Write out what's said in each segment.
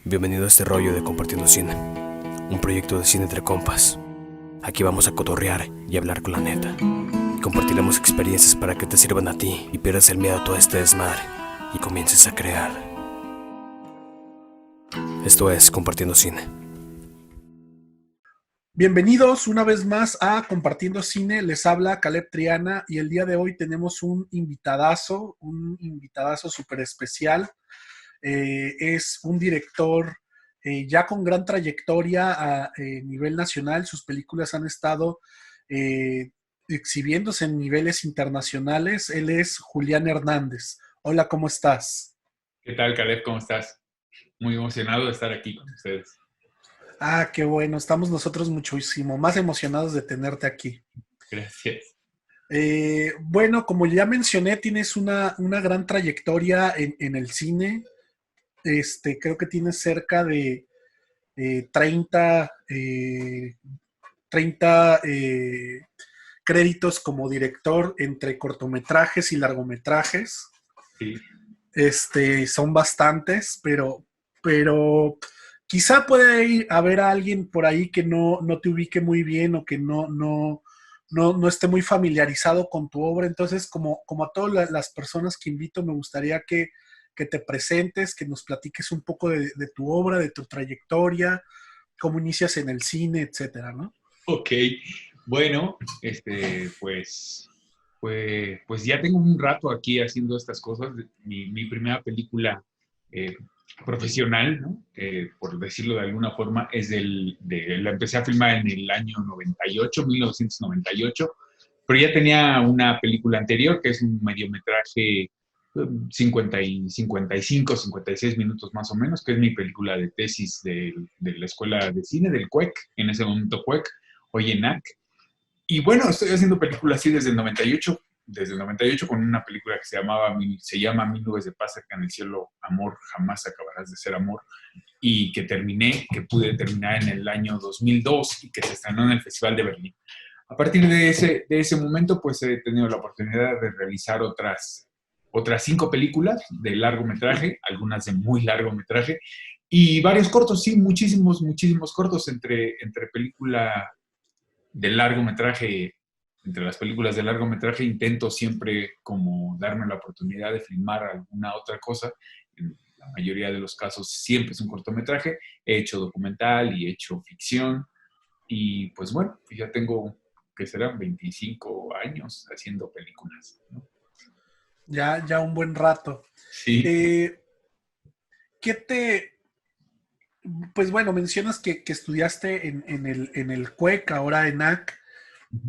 Bienvenido a este rollo de Compartiendo Cine, un proyecto de cine entre compas. Aquí vamos a cotorrear y hablar con la neta. Compartiremos experiencias para que te sirvan a ti y pierdas el miedo a todo este desmadre y comiences a crear. Esto es Compartiendo Cine. Bienvenidos una vez más a Compartiendo Cine, les habla Caleb Triana y el día de hoy tenemos un invitadazo súper especial. Es un director ya con gran trayectoria a nivel nacional. Sus películas han estado exhibiéndose en niveles internacionales. Él es Julián Hernández. Hola, ¿cómo estás? ¿Qué tal, Caleb? ¿Cómo estás? Muy emocionado de estar aquí con ustedes. Ah, qué bueno. Estamos nosotros muchísimo más emocionados de tenerte aquí. Gracias. Bueno, como ya mencioné, tienes una gran trayectoria en el cine. Creo que tienes cerca de 30 créditos como director entre cortometrajes y largometrajes. Sí. Son bastantes, pero quizá puede haber alguien por ahí que no te ubique muy bien o que no esté muy familiarizado con tu obra. Entonces, como a todas las personas que invito, me gustaría que te presentes, que nos platiques un poco de tu obra, de tu trayectoria, cómo inicias en el cine, etcétera, ¿no? Ok. Bueno, pues ya tengo un rato aquí haciendo estas cosas. Mi primera película profesional, ¿no? Por decirlo de alguna forma, la empecé a filmar en el año 1998, pero ya tenía una película anterior que es un mediometraje 55, 56 minutos más o menos, que es mi película de tesis de la Escuela de Cine, del CUEC, en ese momento CUEC, hoy ENAC. Y bueno, estoy haciendo películas así desde el 98 con una película que se llama Mil nubes de paz cerca en el cielo, amor, jamás acabarás de ser amor, y que pude terminar en el año 2002 y que se estrenó en el Festival de Berlín. A partir de ese momento, pues he tenido la oportunidad de realizar otras 5 películas de largometraje, algunas de muy largometraje, y varios cortos, sí, muchísimos cortos entre las películas de largometraje intento siempre como darme la oportunidad de filmar alguna otra cosa. En la mayoría de los casos siempre es un cortometraje. He hecho documental y he hecho ficción. Y pues bueno, ya tengo, que serán 25 años haciendo películas, ¿no? Ya un buen rato. Sí. Eh, ¿Qué te, pues bueno, mencionas que estudiaste en el CUEC, ahora en AC,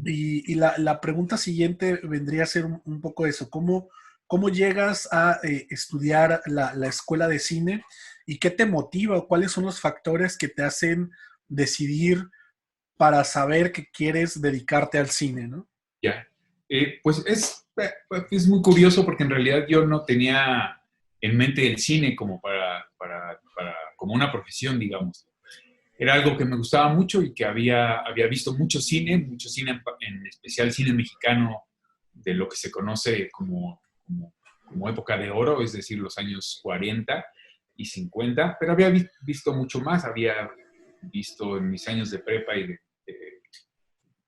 y la pregunta siguiente vendría a ser un poco eso. ¿Cómo llegas a estudiar la escuela de cine y qué te motiva o cuáles son los factores que te hacen decidir para saber que quieres dedicarte al cine, ¿no? Ya. Pues es muy curioso porque en realidad yo no tenía en mente el cine como como una profesión, digamos. Era algo que me gustaba mucho y que había visto mucho cine en especial cine mexicano de lo que se conoce como época de oro, es decir, los años 40 y 50, pero había visto mucho más, había visto en mis años de prepa y de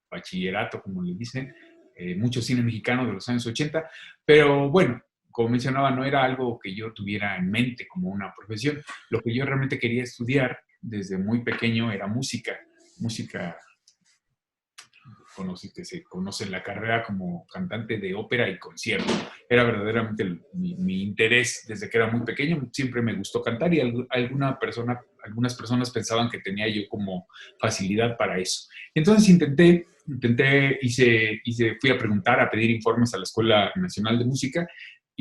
bachillerato, como le dicen, mucho cine mexicano de los años 80, pero bueno, como mencionaba, no era algo que yo tuviera en mente como una profesión. Lo que yo realmente quería estudiar desde muy pequeño era música que se conoce en la carrera como cantante de ópera y concierto. Era verdaderamente mi interés desde que era muy pequeño. Siempre me gustó cantar y algunas personas pensaban que tenía yo como facilidad para eso. Entonces fui a preguntar, a pedir informes a la Escuela Nacional de Música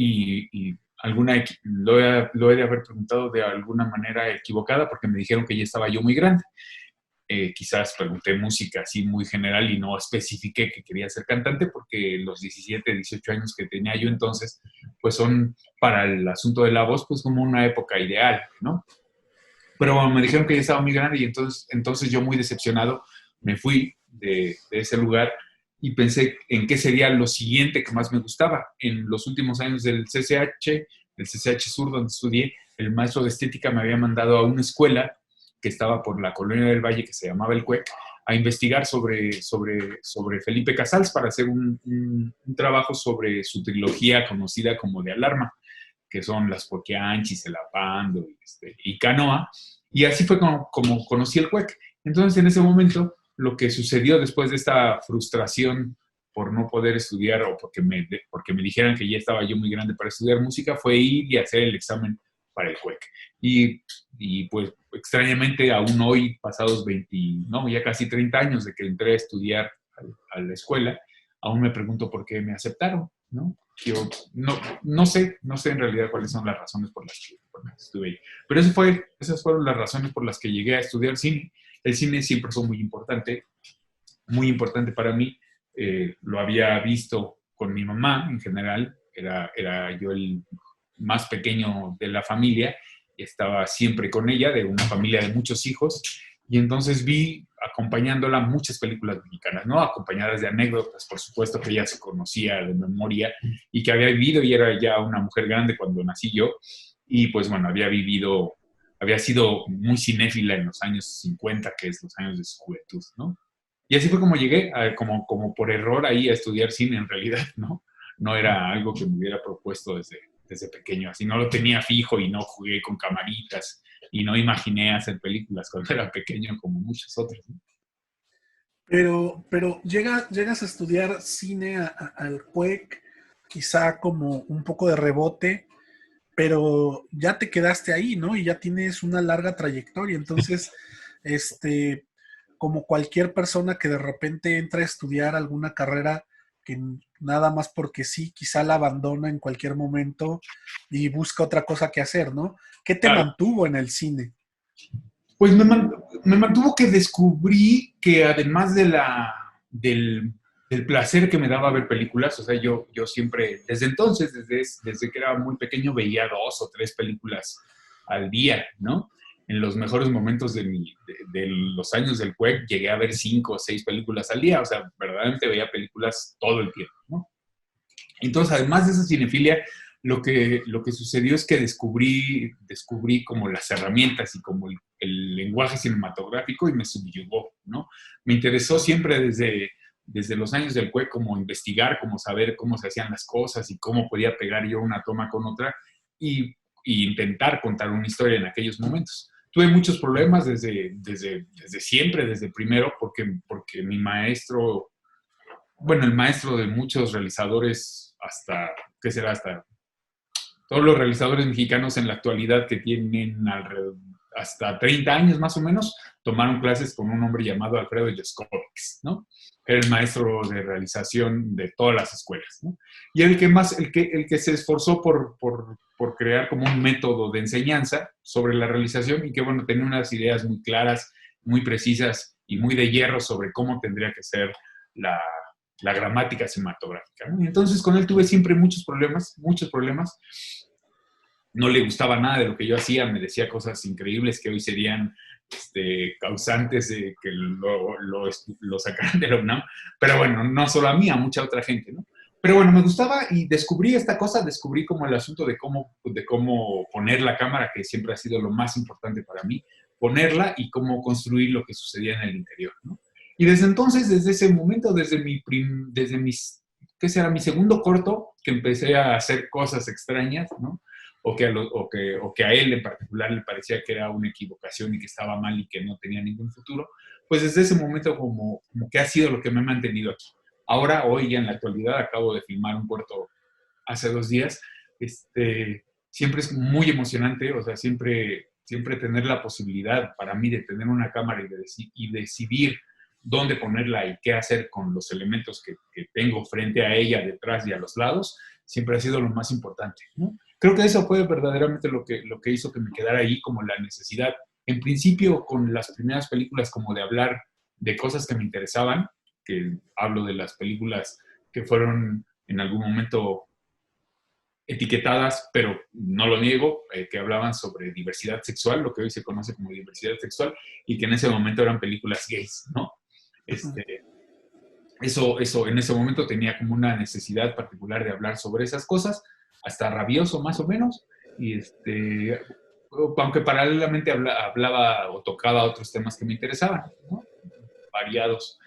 y lo he de haber preguntado de alguna manera equivocada porque me dijeron que ya estaba yo muy grande. Quizás pregunté música así muy general y no especifiqué que quería ser cantante porque los 17, 18 años que tenía yo entonces, pues son para el asunto de la voz, pues como una época ideal, ¿no? Pero me dijeron que ya estaba muy grande y entonces yo muy decepcionado me fui de ese lugar y pensé en qué sería lo siguiente que más me gustaba. En los últimos años del CCH Sur, donde estudié, el maestro de estética me había mandado a una escuela que estaba por la Colonia del Valle, que se llamaba el CUEC, a investigar sobre Felipe Casals para hacer un trabajo sobre su trilogía conocida como de Alarma, que son Las Poquianchis, El Apando y Canoa. Y así fue como conocí el CUEC. Entonces, en ese momento, lo que sucedió después de esta frustración por no poder estudiar o porque me dijeran que ya estaba yo muy grande para estudiar música, fue ir y hacer el examen para el CUEC. Y pues extrañamente aún hoy, pasados 20, no, ya casi 30 años de que entré a estudiar a la escuela, aún me pregunto por qué me aceptaron, ¿no? Yo no sé en realidad cuáles son las razones por las que estuve ahí. Pero esas fueron las razones por las que llegué a estudiar cine. El cine siempre fue muy importante para mí. Lo había visto con mi mamá en general, era yo el más pequeño de la familia, estaba siempre con ella, de una familia de muchos hijos, y entonces vi acompañándola muchas películas mexicanas, ¿no? Acompañadas de anécdotas, por supuesto que ella se conocía de memoria y que había vivido y era ya una mujer grande cuando nací yo, y pues bueno, había sido muy cinéfila en los años 50, que es los años de su juventud, ¿no? Y así fue como llegué, como por error ahí a estudiar cine en realidad, ¿no? No era algo que me hubiera propuesto desde pequeño, así no lo tenía fijo y no jugué con camaritas y no imaginé hacer películas cuando era pequeño como muchos otros, ¿no? Pero llegas a estudiar cine al CUEC, quizá como un poco de rebote, pero ya te quedaste ahí, ¿no? Y ya tienes una larga trayectoria. Entonces, como cualquier persona que de repente entra a estudiar alguna carrera que nada más porque sí, quizá la abandona en cualquier momento y busca otra cosa que hacer, ¿no? ¿Qué te Claro. mantuvo en el cine? Pues me mantuvo que descubrí que además del placer que me daba ver películas, o sea, yo siempre, desde entonces, desde que era muy pequeño, veía 2 o 3 películas al día, ¿no? En los mejores momentos de los años del CUEC llegué a ver 5 o 6 películas al día, o sea, verdaderamente veía películas todo el tiempo, ¿no? Entonces, además de esa cinefilia, lo que sucedió es que descubrí como las herramientas y como el lenguaje cinematográfico y me subyugó, ¿no? Me interesó siempre desde los años del CUEC como investigar, como saber cómo se hacían las cosas y cómo podía pegar yo una toma con otra y intentar contar una historia en aquellos momentos. Tuve muchos problemas desde siempre, desde primero, porque mi maestro, bueno, el maestro de muchos realizadores hasta, ¿qué será? Hasta todos los realizadores mexicanos en la actualidad que tienen hasta 30 años más o menos, tomaron clases con un hombre llamado Alfredo Yoscovix, ¿no? Era el maestro de realización de todas las escuelas, ¿no? Y el que se esforzó por crear como un método de enseñanza sobre la realización y que, bueno, tenía unas ideas muy claras, muy precisas y muy de hierro sobre cómo tendría que ser la gramática cinematográfica, ¿no? Entonces con él tuve siempre muchos problemas. No le gustaba nada de lo que yo hacía, me decía cosas increíbles que hoy serían causantes de que lo sacaran de la UNAM, pero bueno, no solo a mí, a mucha otra gente, ¿no? Pero bueno, me gustaba y descubrí como el asunto de cómo poner la cámara, que siempre ha sido lo más importante para mí, ponerla y cómo construir lo que sucedía en el interior, ¿no? Y desde entonces, desde ese momento, ¿qué será? Mi segundo corto, que empecé a hacer cosas extrañas, ¿no? O que a él en particular le parecía que era una equivocación y que estaba mal y que no tenía ningún futuro, pues desde ese momento como que ha sido lo que me ha mantenido aquí. Ahora, hoy ya en la actualidad, acabo de filmar un corto hace 2 días, siempre es muy emocionante, o sea, siempre tener la posibilidad para mí de tener una cámara y decidir dónde ponerla y qué hacer con los elementos que tengo frente a ella, detrás y a los lados, siempre ha sido lo más importante, ¿no? Creo que eso fue verdaderamente lo que hizo que me quedara ahí, como la necesidad, en principio con las primeras películas, como de hablar de cosas que me interesaban, que hablo de las películas que fueron en algún momento etiquetadas, pero no lo niego, que hablaban sobre diversidad sexual, lo que hoy se conoce como diversidad sexual, y que en ese momento eran películas gays, ¿no? Eso en ese momento tenía como una necesidad particular de hablar sobre esas cosas, hasta rabioso más o menos, y aunque paralelamente hablaba o tocaba otros temas que me interesaban, ¿no? Variados.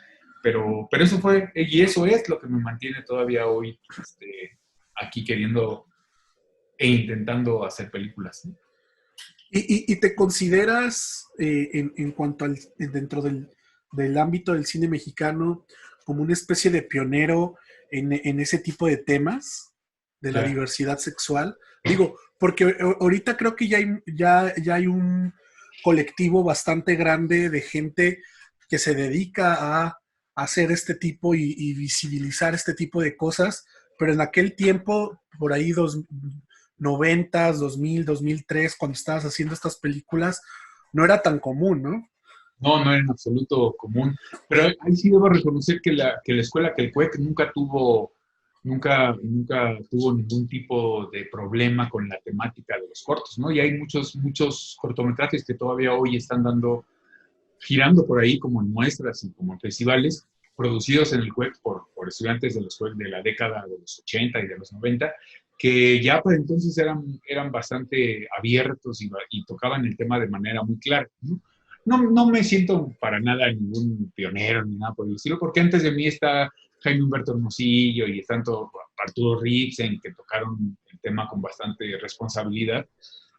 Pero eso fue, y eso es lo que me mantiene todavía hoy aquí queriendo e intentando hacer películas, ¿no? ¿Y te consideras, en cuanto al, dentro del ámbito del cine mexicano, como una especie de pionero en ese tipo de temas de la Claro. diversidad sexual? Digo, porque ahorita creo que ya hay un colectivo bastante grande de gente que se dedica a hacer este tipo y visibilizar este tipo de cosas, pero en aquel tiempo, por ahí 90, 2000, 2003, cuando estabas haciendo estas películas, no era tan común, ¿no? No, no era en absoluto común. Pero ahí sí debo reconocer que la escuela, que el CUEC nunca tuvo ningún tipo de problema con la temática de los cortos, ¿no? Y hay muchos cortometrajes que todavía hoy están girando por ahí como en muestras y como en festivales, producidos en el CUEC por estudiantes de los CUEC de la década de los 80 y de los 90, que ya por entonces eran bastante abiertos y tocaban el tema de manera muy clara, ¿no? No me siento para nada ningún pionero ni nada por el estilo, porque antes de mí está Jaime Humberto Hermosillo y están Arturo Ripsen, que tocaron el tema con bastante responsabilidad.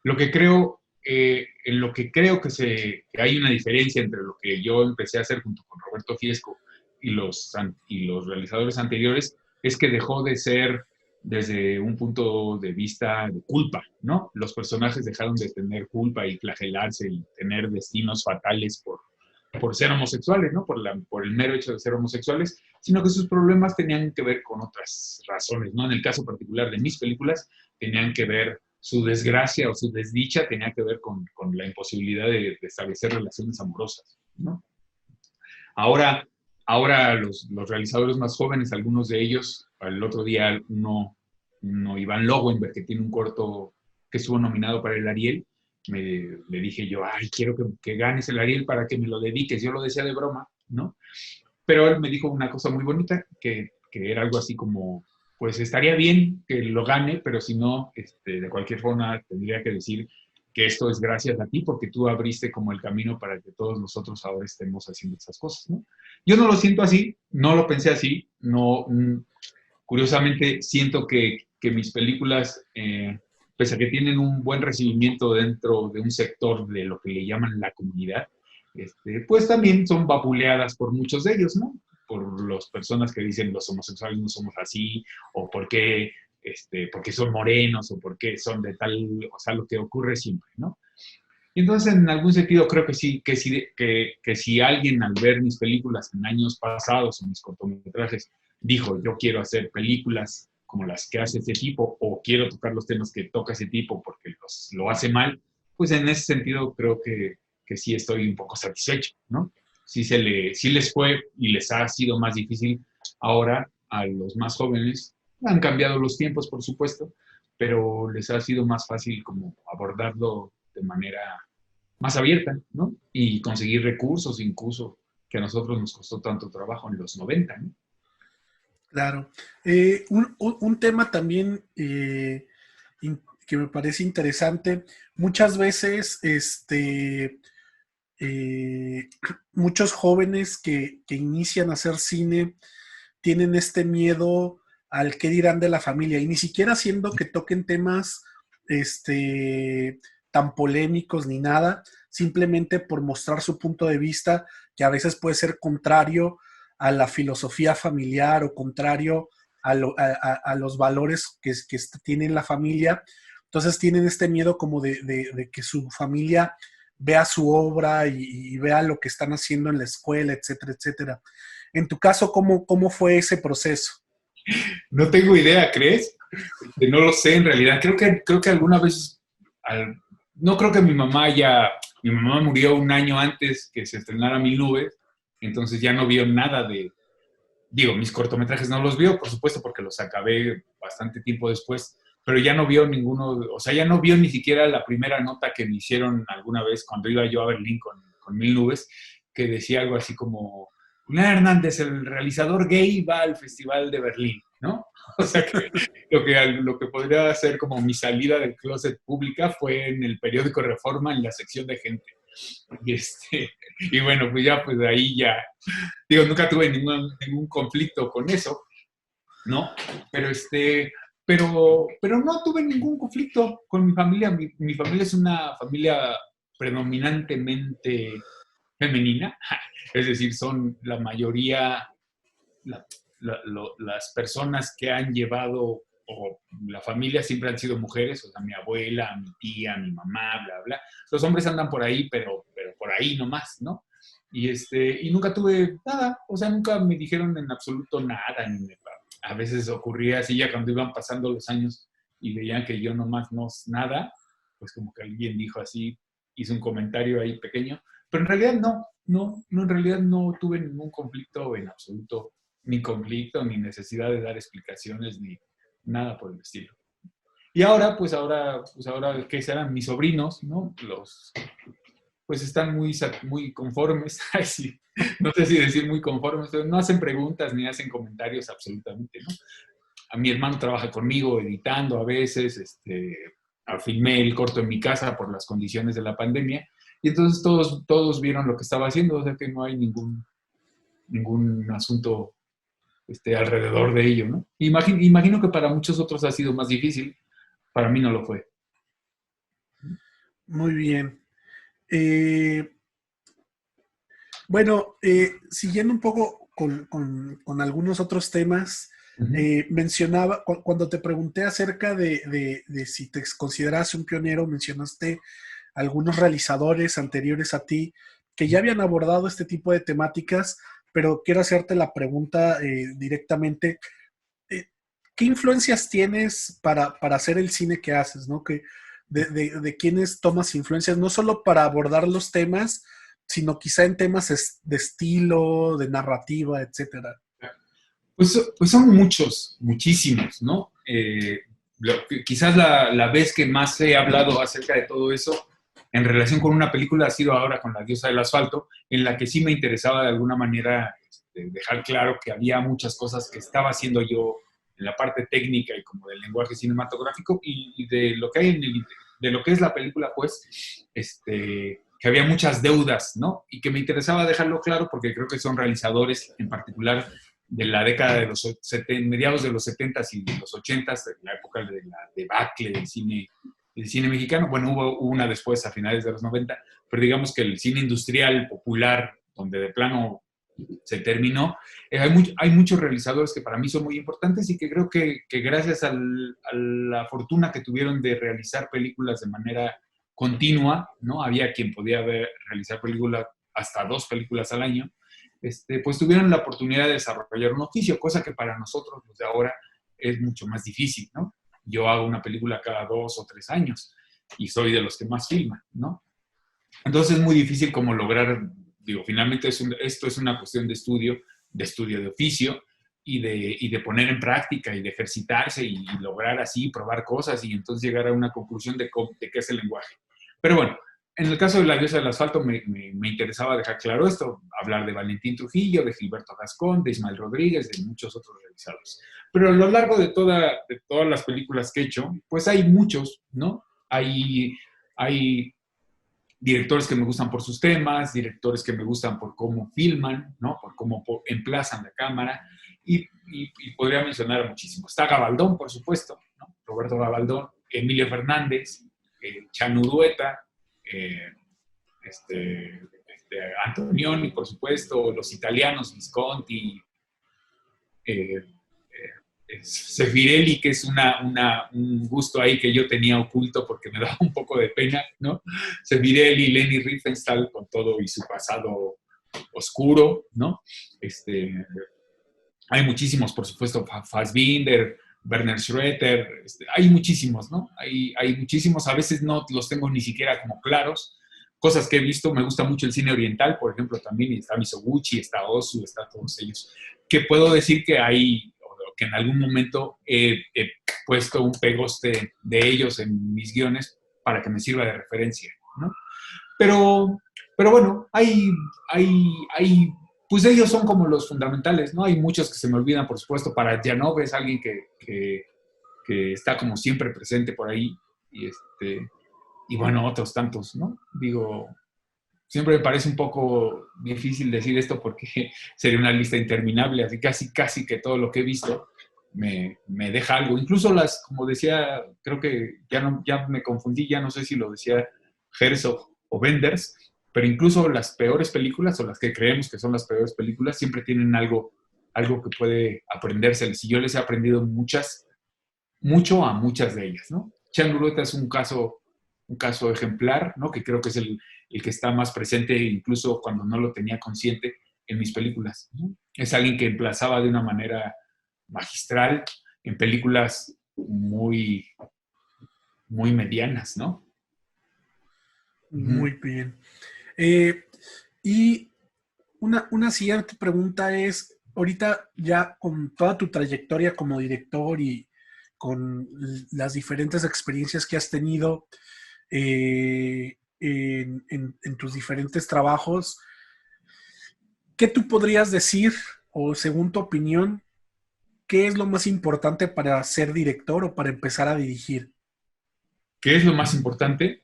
Lo que creo, en lo que creo que hay una diferencia entre lo que yo empecé a hacer junto con Roberto Fiesco y los realizadores anteriores, es que dejó de ser desde un punto de vista de culpa, ¿no? Los personajes dejaron de tener culpa y flagelarse y tener destinos fatales por ser homosexuales, ¿no? Por el mero hecho de ser homosexuales, sino que sus problemas tenían que ver con otras razones, ¿no? En el caso particular de mis películas, tenían que ver su desgracia o su desdicha, tenía que ver con la imposibilidad de establecer relaciones amorosas, ¿no? Ahora los realizadores más jóvenes, algunos de ellos, el otro día uno Iván Lowenberg, que tiene un corto que estuvo nominado para el Ariel, le dije yo, ay, quiero que ganes el Ariel para que me lo dediques. Yo lo decía de broma, ¿no? Pero él me dijo una cosa muy bonita, que era algo así como, pues estaría bien que lo gane, pero si no, de cualquier forma tendría que decir que esto es gracias a ti, porque tú abriste como el camino para que todos nosotros ahora estemos haciendo esas cosas, ¿no? Yo no lo siento así, no lo pensé así, no, curiosamente siento que mis películas, pese a que tienen un buen recibimiento dentro de un sector de lo que le llaman la comunidad, pues también son vapuleadas por muchos de ellos, ¿no? Por las personas que dicen los homosexuales no somos así, o porque son morenos, o porque son de tal, o sea, lo que ocurre siempre, ¿no? Y entonces, en algún sentido, creo que sí, que si alguien al ver mis películas en años pasados, o mis cortometrajes, dijo, yo quiero hacer películas como las que hace este tipo, o quiero tocar los temas que toca ese tipo porque lo hace mal, pues en ese sentido creo que sí estoy un poco satisfecho, ¿no? Sí les fue y les ha sido más difícil ahora a los más jóvenes. Han cambiado los tiempos, por supuesto, pero les ha sido más fácil como abordarlo de manera más abierta, ¿no? Y conseguir recursos, incluso, que a nosotros nos costó tanto trabajo en los 90, ¿no? Claro. Un tema también que me parece interesante, muchas veces muchos jóvenes que inician a hacer cine tienen este miedo al qué dirán de la familia, y ni siquiera siendo que toquen temas tan polémicos ni nada, simplemente por mostrar su punto de vista, que a veces puede ser contrario a la filosofía familiar o contrario a los valores que tiene la familia. Entonces tienen este miedo como de que su familia vea su obra y vea lo que están haciendo en la escuela, etcétera, etcétera. En tu caso, ¿cómo fue ese proceso? No tengo idea, ¿crees? No lo sé en realidad. Creo que alguna vez, no creo que mi mamá murió un año antes que se estrenara Mil Nubes, entonces ya no vio nada mis cortometrajes no los vio, por supuesto, porque los acabé bastante tiempo después, pero ya no vio ninguno, o sea, ya no vio ni siquiera la primera nota que me hicieron alguna vez cuando iba yo a Berlín con Mil Nubes, que decía algo así como, Julián Hernández, el realizador gay, va al Festival de Berlín, ¿no? O sea que lo que podría ser como mi salida del closet pública fue en el periódico Reforma, en la sección de gente. Y, y bueno, pues ya, pues de ahí ya, digo, nunca tuve ningún conflicto con eso, ¿no? Pero pero no tuve ningún conflicto con mi familia. Mi familia es una familia predominantemente femenina, es decir, son la mayoría, la- las personas que han llevado, o la familia siempre han sido mujeres, o sea, mi abuela, mi tía, mi mamá, bla, bla. Los hombres andan por ahí, pero por ahí nomás, ¿no? Y nunca tuve nada, o sea, nunca me dijeron en absoluto nada, a veces ocurría así ya cuando iban pasando los años y veían que yo nomás no nada, pues como que alguien dijo así, hizo un comentario ahí pequeño, pero en realidad no, en realidad no tuve ningún conflicto en absoluto, ni conflicto, ni necesidad de dar explicaciones, ni nada por el estilo. Y ahora, ¿qué serán? Mis sobrinos, ¿no? Pues están muy conformes. Ay, sí. No sé si decir muy conformes, pero no hacen preguntas ni hacen comentarios absolutamente, ¿no? A mi hermano trabaja conmigo editando a veces, filmé el corto en mi casa por las condiciones de la pandemia, y entonces todos vieron lo que estaba haciendo, o sea que no hay ningún asunto alrededor de ello, ¿no? Imagino que para muchos otros ha sido más difícil, para mí no lo fue. Muy bien. Eh, bueno, siguiendo un poco con algunos otros temas, Uh-huh. mencionaba, cuando te pregunté acerca de si te consideras un pionero, mencionaste algunos realizadores anteriores a ti que ya habían abordado este tipo de temáticas, pero quiero hacerte la pregunta directamente. eh, ¿Qué influencias tienes para hacer el cine que haces, ¿no? De quiénes tomas influencias, no solo para abordar los temas, sino quizá en temas de estilo, de narrativa, etcétera. Pues son muchos, muchísimos, ¿no? Quizás la vez que más he hablado acerca de todo eso en relación con una película ha sido ahora con La diosa del asfalto, en la que sí me interesaba de alguna manera dejar claro que había muchas cosas que estaba haciendo yo en la parte técnica y como del lenguaje cinematográfico y de lo que hay de lo que es la película, pues, que había muchas deudas, ¿no? Y que me interesaba dejarlo claro porque creo que son realizadores en particular de la década de los mediados de los 70s y de los 80s, de la época de la debacle del cine mexicano. Bueno, hubo una después a finales de los 90, pero digamos que el cine industrial popular, donde de plano se terminó, hay muchos realizadores que para mí son muy importantes y que creo que gracias a la fortuna que tuvieron de realizar películas de manera continua, ¿no? Había quien podía realizar películas, hasta 2 películas al año, pues tuvieron la oportunidad de desarrollar un oficio, cosa que para nosotros, los de ahora, es mucho más difícil, ¿no? Yo hago una película cada 2 o 3 años y soy de los que más filman, ¿no? Entonces es muy difícil como lograr, digo, finalmente esto es una cuestión de estudio de oficio y de poner en práctica y de ejercitarse y lograr así, probar cosas y entonces llegar a una conclusión de qué es el lenguaje. Pero bueno, en el caso de La diosa del asfalto me interesaba dejar claro esto, hablar de Valentín Trujillo, de Gilberto Gascón, de Ismael Rodríguez, de muchos otros realizadores. Pero a lo largo de todas las películas que he hecho, pues hay muchos, ¿no? Hay directores que me gustan por sus temas, directores que me gustan por cómo filman, ¿no? Por cómo emplazan la cámara, y podría mencionar muchísimo. Está Gabaldón, por supuesto, ¿no? Roberto Gabaldón, Emilio Fernández, Chano Urueta, Antonioni, por supuesto, los italianos, Visconti, eh, Sefirelli, que es un gusto ahí que yo tenía oculto porque me daba un poco de pena, ¿no? Sefirelli, Leni Riefenstahl con todo y su pasado oscuro, ¿no? Hay muchísimos, por supuesto, Fassbinder, Werner Schroeter, hay muchísimos, ¿no? Hay muchísimos, a veces no los tengo ni siquiera como claros, cosas que he visto, me gusta mucho el cine oriental, por ejemplo, también está Mizoguchi, está Ozu, está todos ellos, que puedo decir que que en algún momento he puesto un pegoste de ellos en mis guiones para que me sirva de referencia, ¿no? Pero bueno, hay pues ellos son como los fundamentales, ¿no? Hay muchos que se me olvidan, por supuesto. Parajanov es alguien que está como siempre presente por ahí. Y bueno, otros tantos, ¿no? Digo, siempre me parece un poco difícil decir esto porque sería una lista interminable, así casi que todo lo que he visto me deja algo. Incluso como decía, creo que ya me confundí, ya no sé si lo decía Herzog o Wenders, pero incluso las peores películas, o las que creemos que son las peores películas, siempre tienen algo que puede aprendérseles. Y yo les he aprendido mucho a muchas de ellas, ¿no? Chanureta es un caso ejemplar, ¿no? Que creo que es el que está más presente, incluso cuando no lo tenía consciente, en mis películas, ¿no? Es alguien que emplazaba de una manera magistral en películas muy, muy medianas, ¿no? Muy bien. Y una siguiente pregunta es, ahorita ya con toda tu trayectoria como director y con las diferentes experiencias que has tenido en tus diferentes trabajos, ¿qué tú podrías decir, o según tu opinión, qué es lo más importante para ser director o para empezar a dirigir? ¿Qué es lo más importante?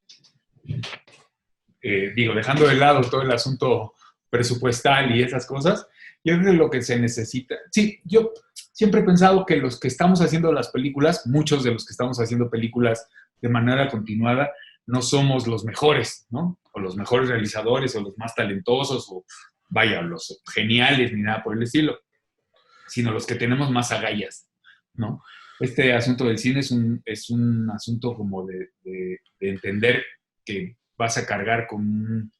Dejando de lado todo el asunto presupuestal y esas cosas, yo creo que lo que se necesita, sí, yo siempre he pensado que los que estamos haciendo las películas, muchos de los que estamos haciendo películas de manera continuada, no somos los mejores, ¿no? O los mejores realizadores, o los más talentosos, o vaya, los geniales, ni nada por el estilo, sino los que tenemos más agallas, ¿no? Este asunto del cine es un asunto como de entender que vas a cargar con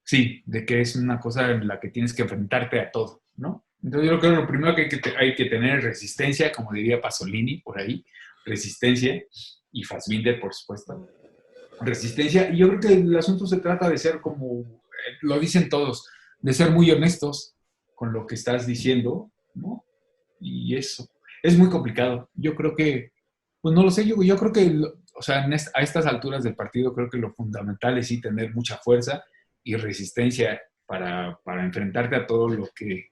sí, de que es una cosa en la que tienes que enfrentarte a todo, ¿no? Entonces yo creo que lo primero que hay que tener es resistencia, como diría Pasolini por ahí, resistencia, y Fassbinder, por supuesto. Resistencia, y yo creo que el asunto se trata de ser como, lo dicen todos, de ser muy honestos con lo que estás diciendo, ¿no? Y eso, es muy complicado. Yo creo que, pues no lo sé, yo creo que, o sea, a estas alturas del partido creo que lo fundamental es sí tener mucha fuerza y resistencia para enfrentarte a todo lo que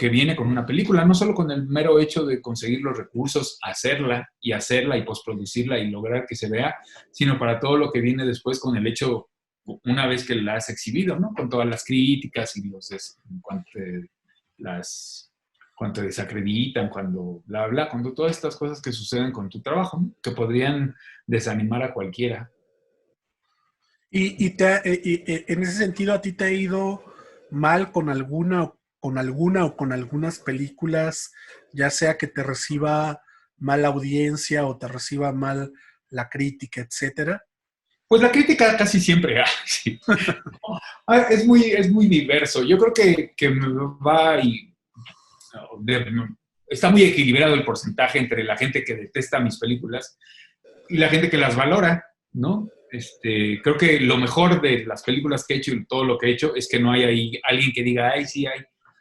viene con una película, no solo con el mero hecho de conseguir los recursos, hacerla y postproducirla y lograr que se vea, sino para todo lo que viene después con el hecho, una vez que la has exhibido, ¿no? Con todas las críticas y cuando te desacreditan, cuando bla, bla, cuando todas estas cosas que suceden con tu trabajo, ¿no? Que podrían desanimar a cualquiera. Y en ese sentido, ¿a ti te ha ido mal con alguna o con algunas películas, ya sea que te reciba mal la audiencia o te reciba mal la crítica, etcétera? Pues la crítica casi siempre, sí. Es muy diverso. Yo creo que va y está muy equilibrado el porcentaje entre la gente que detesta mis películas y la gente que las valora, ¿no? Creo que lo mejor de las películas que he hecho y todo lo que he hecho es que no hay ahí alguien que diga, ay, sí,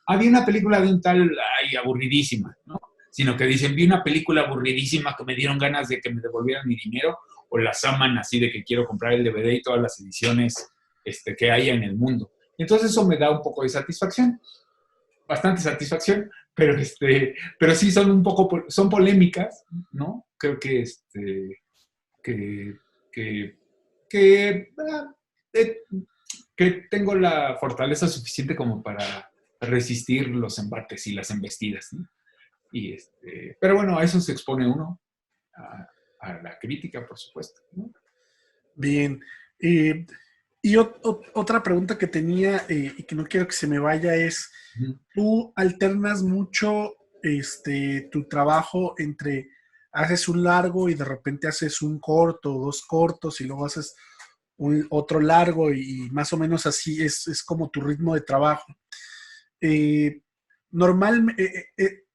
había una película de un tal, ay, aburridísima, ¿no? Sino que dicen, vi una película aburridísima que me dieron ganas de que me devolvieran mi dinero, o las aman así de que quiero comprar el DVD y todas las ediciones que haya en el mundo. Entonces eso me da un poco de satisfacción, bastante satisfacción, pero sí son polémicas, ¿no? Creo que que, que tengo la fortaleza suficiente como para resistir los embates y las embestidas, ¿no? Pero bueno, a eso se expone uno, a la crítica, por supuesto, ¿no? Bien. Y otra pregunta que tenía y que no quiero que se me vaya es, ¿tú alternas mucho tu trabajo entre haces un largo y de repente haces un corto o dos cortos y luego haces otro largo y más o menos así es como tu ritmo de trabajo?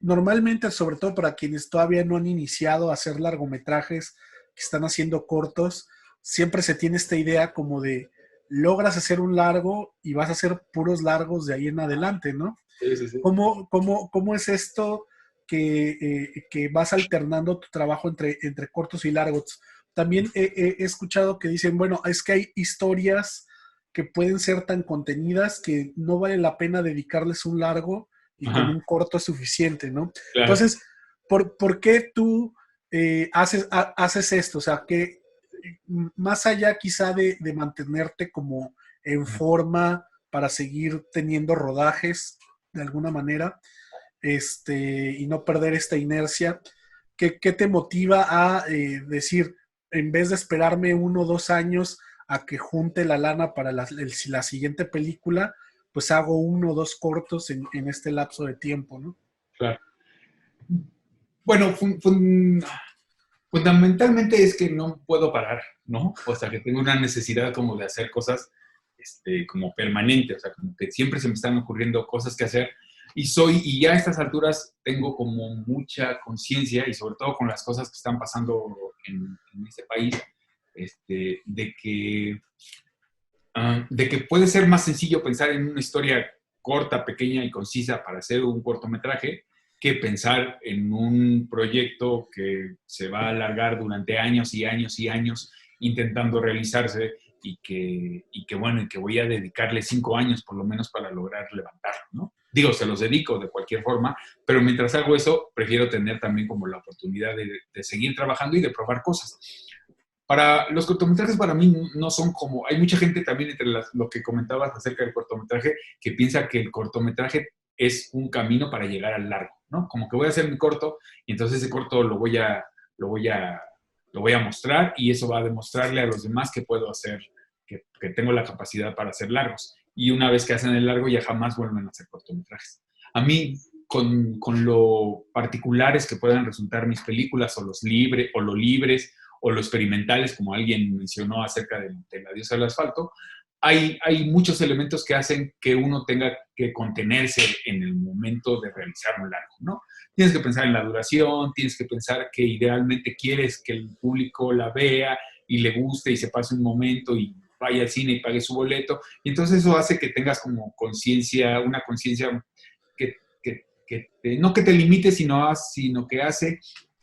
Normalmente, sobre todo para quienes todavía no han iniciado a hacer largometrajes, que están haciendo cortos, siempre se tiene esta idea como de logras hacer un largo y vas a hacer puros largos de ahí en adelante, ¿no? Sí, sí, sí. ¿Cómo es esto que vas alternando tu trabajo entre cortos y largos? También he escuchado que dicen, bueno, es que hay historias que pueden ser tan contenidas que no vale la pena dedicarles un largo y con un corto es suficiente, ¿no? Claro. Entonces, ¿por qué tú haces esto? O sea, que más allá quizá de mantenerte como en forma para seguir teniendo rodajes de alguna manera, y no perder esta inercia, ¿qué te motiva a decir, en vez de esperarme 1 o 2 años a que junte la lana para la siguiente película, pues hago 1 o 2 cortos en este lapso de tiempo, ¿no? Claro. Bueno, fundamentalmente es que no puedo parar, ¿no? O sea, que tengo una necesidad como de hacer cosas como permanente, o sea, como que siempre se me están ocurriendo cosas que hacer y ya a estas alturas tengo como mucha conciencia y sobre todo con las cosas que están pasando en este país, de que puede ser más sencillo pensar en una historia corta, pequeña y concisa para hacer un cortometraje que pensar en un proyecto que se va a alargar durante años y años y años intentando realizarse y que voy a dedicarle 5 años por lo menos para lograr levantarlo, ¿no? Digo, se los dedico de cualquier forma, pero mientras hago eso, prefiero tener también como la oportunidad de seguir trabajando y de probar cosas. Para los cortometrajes, para mí no son como... Hay mucha gente también entre lo que comentabas acerca del cortometraje que piensa que el cortometraje es un camino para llegar al largo, ¿no? Como que voy a hacer mi corto y entonces ese corto lo voy a mostrar y eso va a demostrarle a los demás que puedo hacer, que tengo la capacidad para hacer largos. Y una vez que hacen el largo ya jamás vuelven a hacer cortometrajes. A mí, con lo particulares que puedan resultar mis películas o lo libres o lo experimentales, como alguien mencionó acerca de La diosa del asfalto, hay muchos elementos que hacen que uno tenga que contenerse en el momento de realizar un largo, ¿no? Tienes que pensar en la duración, tienes que pensar que idealmente quieres que el público la vea y le guste y se pase un momento y vaya al cine y pague su boleto. Y entonces eso hace que tengas como una conciencia no que te limite, sino que hace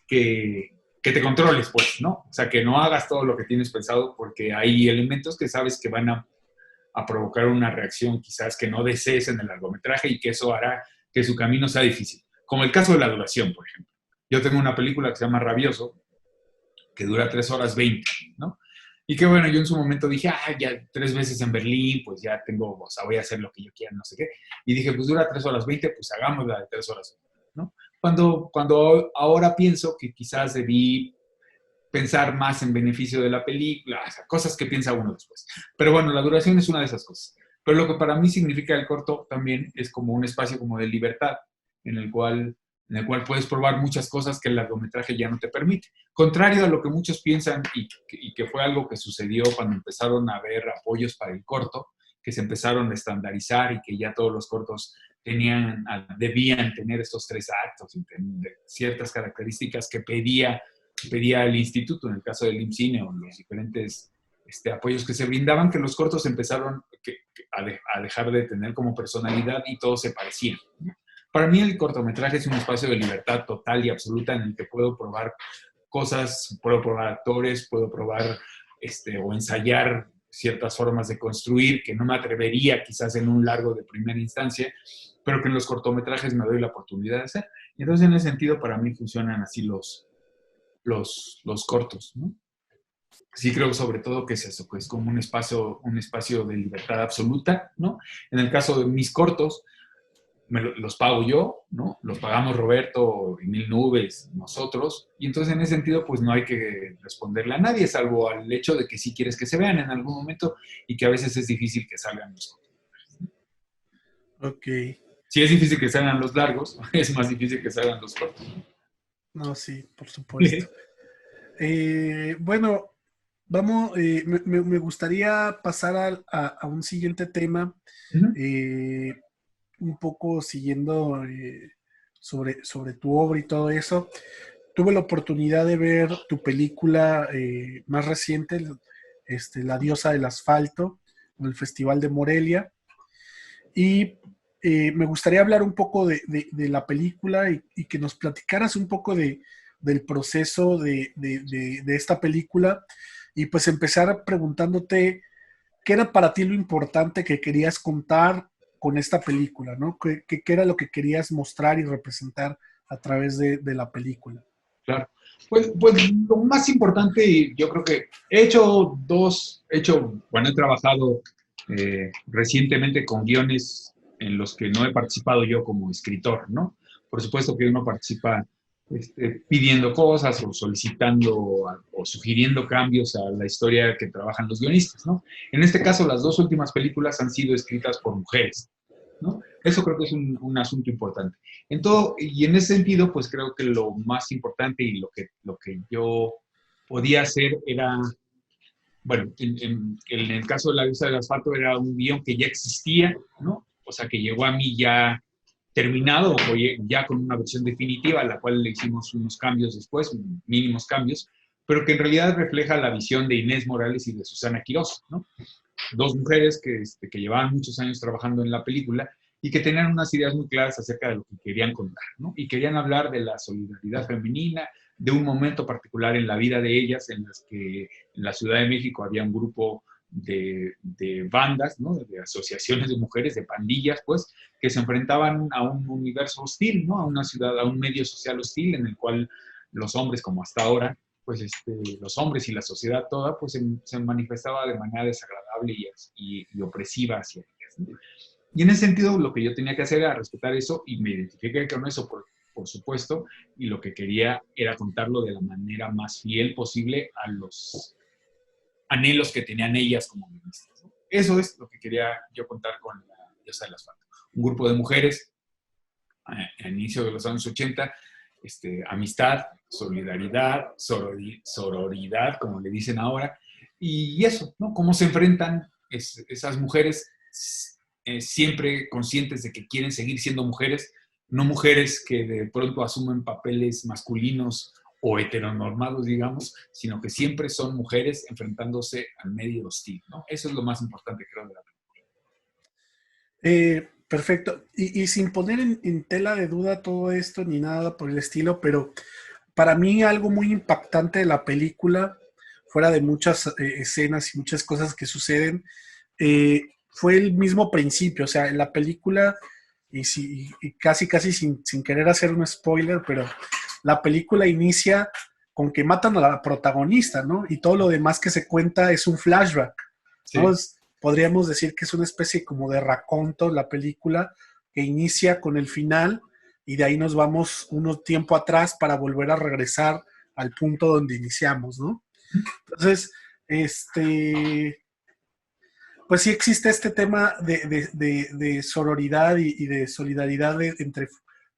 que te controles, pues, ¿no? O sea, que no hagas todo lo que tienes pensado porque hay elementos que sabes que van a provocar una reacción quizás que no desees en el largometraje y que eso hará que su camino sea difícil. Como el caso de la duración, por ejemplo. Yo tengo una película que se llama Rabioso, que dura 3 horas 20, ¿no? Y que bueno, yo en su momento dije, ya 3 veces en Berlín, pues ya tengo, o sea, voy a hacer lo que yo quiera, no sé qué. Y dije, pues dura 3 horas 20, pues hagámosla de 3 horas 20, ¿no? Cuando ahora pienso que quizás debí pensar más en beneficio de la película, o sea, cosas que piensa uno después. Pero bueno, la duración es una de esas cosas. Pero lo que para mí significa el corto también es como un espacio como de libertad, en el cual puedes probar muchas cosas que el largometraje ya no te permite. Contrario a lo que muchos piensan y que fue algo que sucedió cuando empezaron a haber apoyos para el corto, que se empezaron a estandarizar y que ya todos los cortos debían tener estos 3 actos y ciertas características que pedía el instituto, en el caso del IMCINE o los diferentes apoyos que se brindaban, que los cortos empezaron a dejar de tener como personalidad y todos se parecían. Para mí el cortometraje es un espacio de libertad total y absoluta en el que puedo probar cosas, puedo probar actores, puedo probar o ensayar ciertas formas de construir que no me atrevería quizás en un largo de primera instancia, pero que en los cortometrajes me doy la oportunidad de hacer. Y entonces en ese sentido para mí funcionan así los cortos, ¿no? Sí creo sobre todo que es eso, que es como un espacio de libertad absoluta, ¿no? En el caso de mis cortos, los pago yo, ¿no? Los pagamos Roberto y Mil Nubes, nosotros, y entonces en ese sentido pues no hay que responderle a nadie, salvo al hecho de que sí quieres que se vean en algún momento y que a veces es difícil que salgan los cortos. Ok. Si es difícil que salgan los largos, es más difícil que salgan los cortos. No, sí, por supuesto. Bueno, vamos, me gustaría pasar a un siguiente tema, un poco siguiendo sobre tu obra y todo eso. Tuve la oportunidad de ver tu película más reciente, La diosa del asfalto, en el Festival de Morelia. Y me gustaría hablar un poco de la película y que nos platicaras un poco del proceso de esta película y pues empezar preguntándote ¿qué era para ti lo importante que querías contar con esta película, ¿no? ¿Qué era lo que querías mostrar y representar a través de la película? Claro. Pues lo más importante, yo creo que he trabajado recientemente con guiones en los que no he participado yo como escritor, ¿no? Por supuesto que uno participa pidiendo cosas o solicitando o sugiriendo cambios a la historia que trabajan los guionistas, ¿no? En este caso, las dos últimas películas han sido escritas por mujeres, ¿no? Eso creo que es un asunto importante. Y en ese sentido, pues creo que lo más importante y lo que yo podía hacer era, bueno, en el caso de La diosa del asfalto era un guión que ya existía, ¿no? O sea, que llegó a mí ya terminado o ya con una versión definitiva, a la cual le hicimos unos cambios después, mínimos cambios, pero que en realidad refleja la visión de Inés Morales y de Susana Quirós, ¿no? Dos mujeres que llevaban muchos años trabajando en la película y que tenían unas ideas muy claras acerca de lo que querían contar, ¿no? Y querían hablar de la solidaridad femenina, de un momento particular en la vida de ellas, en las que en la Ciudad de México había un grupo de bandas, ¿no? De asociaciones de mujeres, de pandillas, pues, que se enfrentaban a un universo hostil, ¿no? A una ciudad, a un medio social hostil en el cual los hombres, como hasta ahora, pues los hombres y la sociedad toda, pues se manifestaba de manera desagradable y opresiva hacia ellas, ¿no? Y en ese sentido, lo que yo tenía que hacer era respetar eso y me identifiqué con eso, por supuesto, y lo que quería era contarlo de la manera más fiel posible a los anhelos que tenían ellas como guionistas, ¿no? Eso es lo que quería yo contar con La diosa del asfalto. Un grupo de mujeres, a inicio de los años 80, amistad, solidaridad, sororidad, como le dicen ahora, y eso, ¿no? Cómo se enfrentan esas mujeres siempre conscientes de que quieren seguir siendo mujeres, no mujeres que de pronto asumen papeles masculinos o heteronormados, digamos, sino que siempre son mujeres enfrentándose al medio hostil, ¿no? Eso es lo más importante, creo, de la película. Perfecto. Y sin poner en tela de duda todo esto ni nada por el estilo, pero para mí algo muy impactante de la película, fuera de muchas escenas y muchas cosas que suceden, fue el mismo principio. O sea, en la película, y casi sin querer hacer un spoiler, pero la película inicia con que matan a la protagonista, ¿no? Y todo lo demás que se cuenta es un flashback, ¿no? Sí. Podríamos decir que es una especie como de raconto la película que inicia con el final y de ahí nos vamos unos tiempo atrás para volver a regresar al punto donde iniciamos, ¿no? Entonces, pues sí existe este tema de sororidad y de solidaridad entre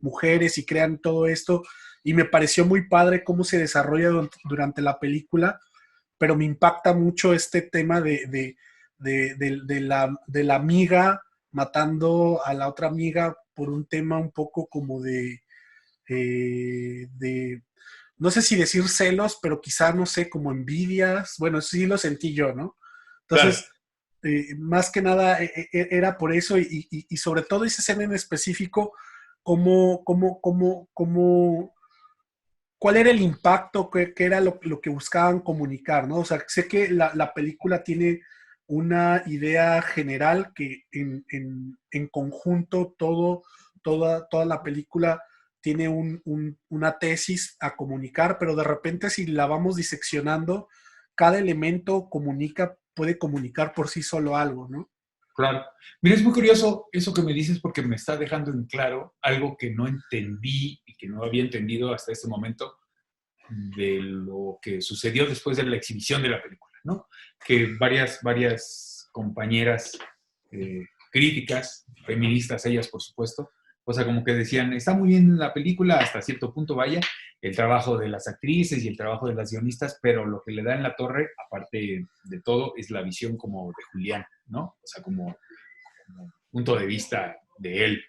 mujeres y crean todo esto y me pareció muy padre cómo se desarrolla durante la película, pero me impacta mucho este tema de la amiga matando a la otra amiga por un tema un poco como no sé si decir celos, pero quizá, no sé, como envidias. Bueno, sí lo sentí yo, ¿no? Claro. Entonces, más que nada era por eso y sobre todo esa escena en específico, ¿cuál era el impacto? ¿Qué era lo que buscaban comunicar, ¿no? O sea, sé que la película tiene una idea general que en conjunto toda la película tiene una tesis a comunicar, pero de repente si la vamos diseccionando, cada elemento puede comunicar por sí solo algo, ¿no? Claro. Mira, es muy curioso eso que me dices porque me está dejando en claro algo que no entendí y que no había entendido hasta este momento de lo que sucedió después de la exhibición de la película, ¿no? Que varias compañeras críticas, feministas ellas, por supuesto, o sea, como que decían, está muy bien la película, hasta cierto punto vaya, el trabajo de las actrices y el trabajo de las guionistas, pero lo que le da en la torre, aparte de todo, es la visión como de Julián, ¿no? O sea, como punto de vista de él.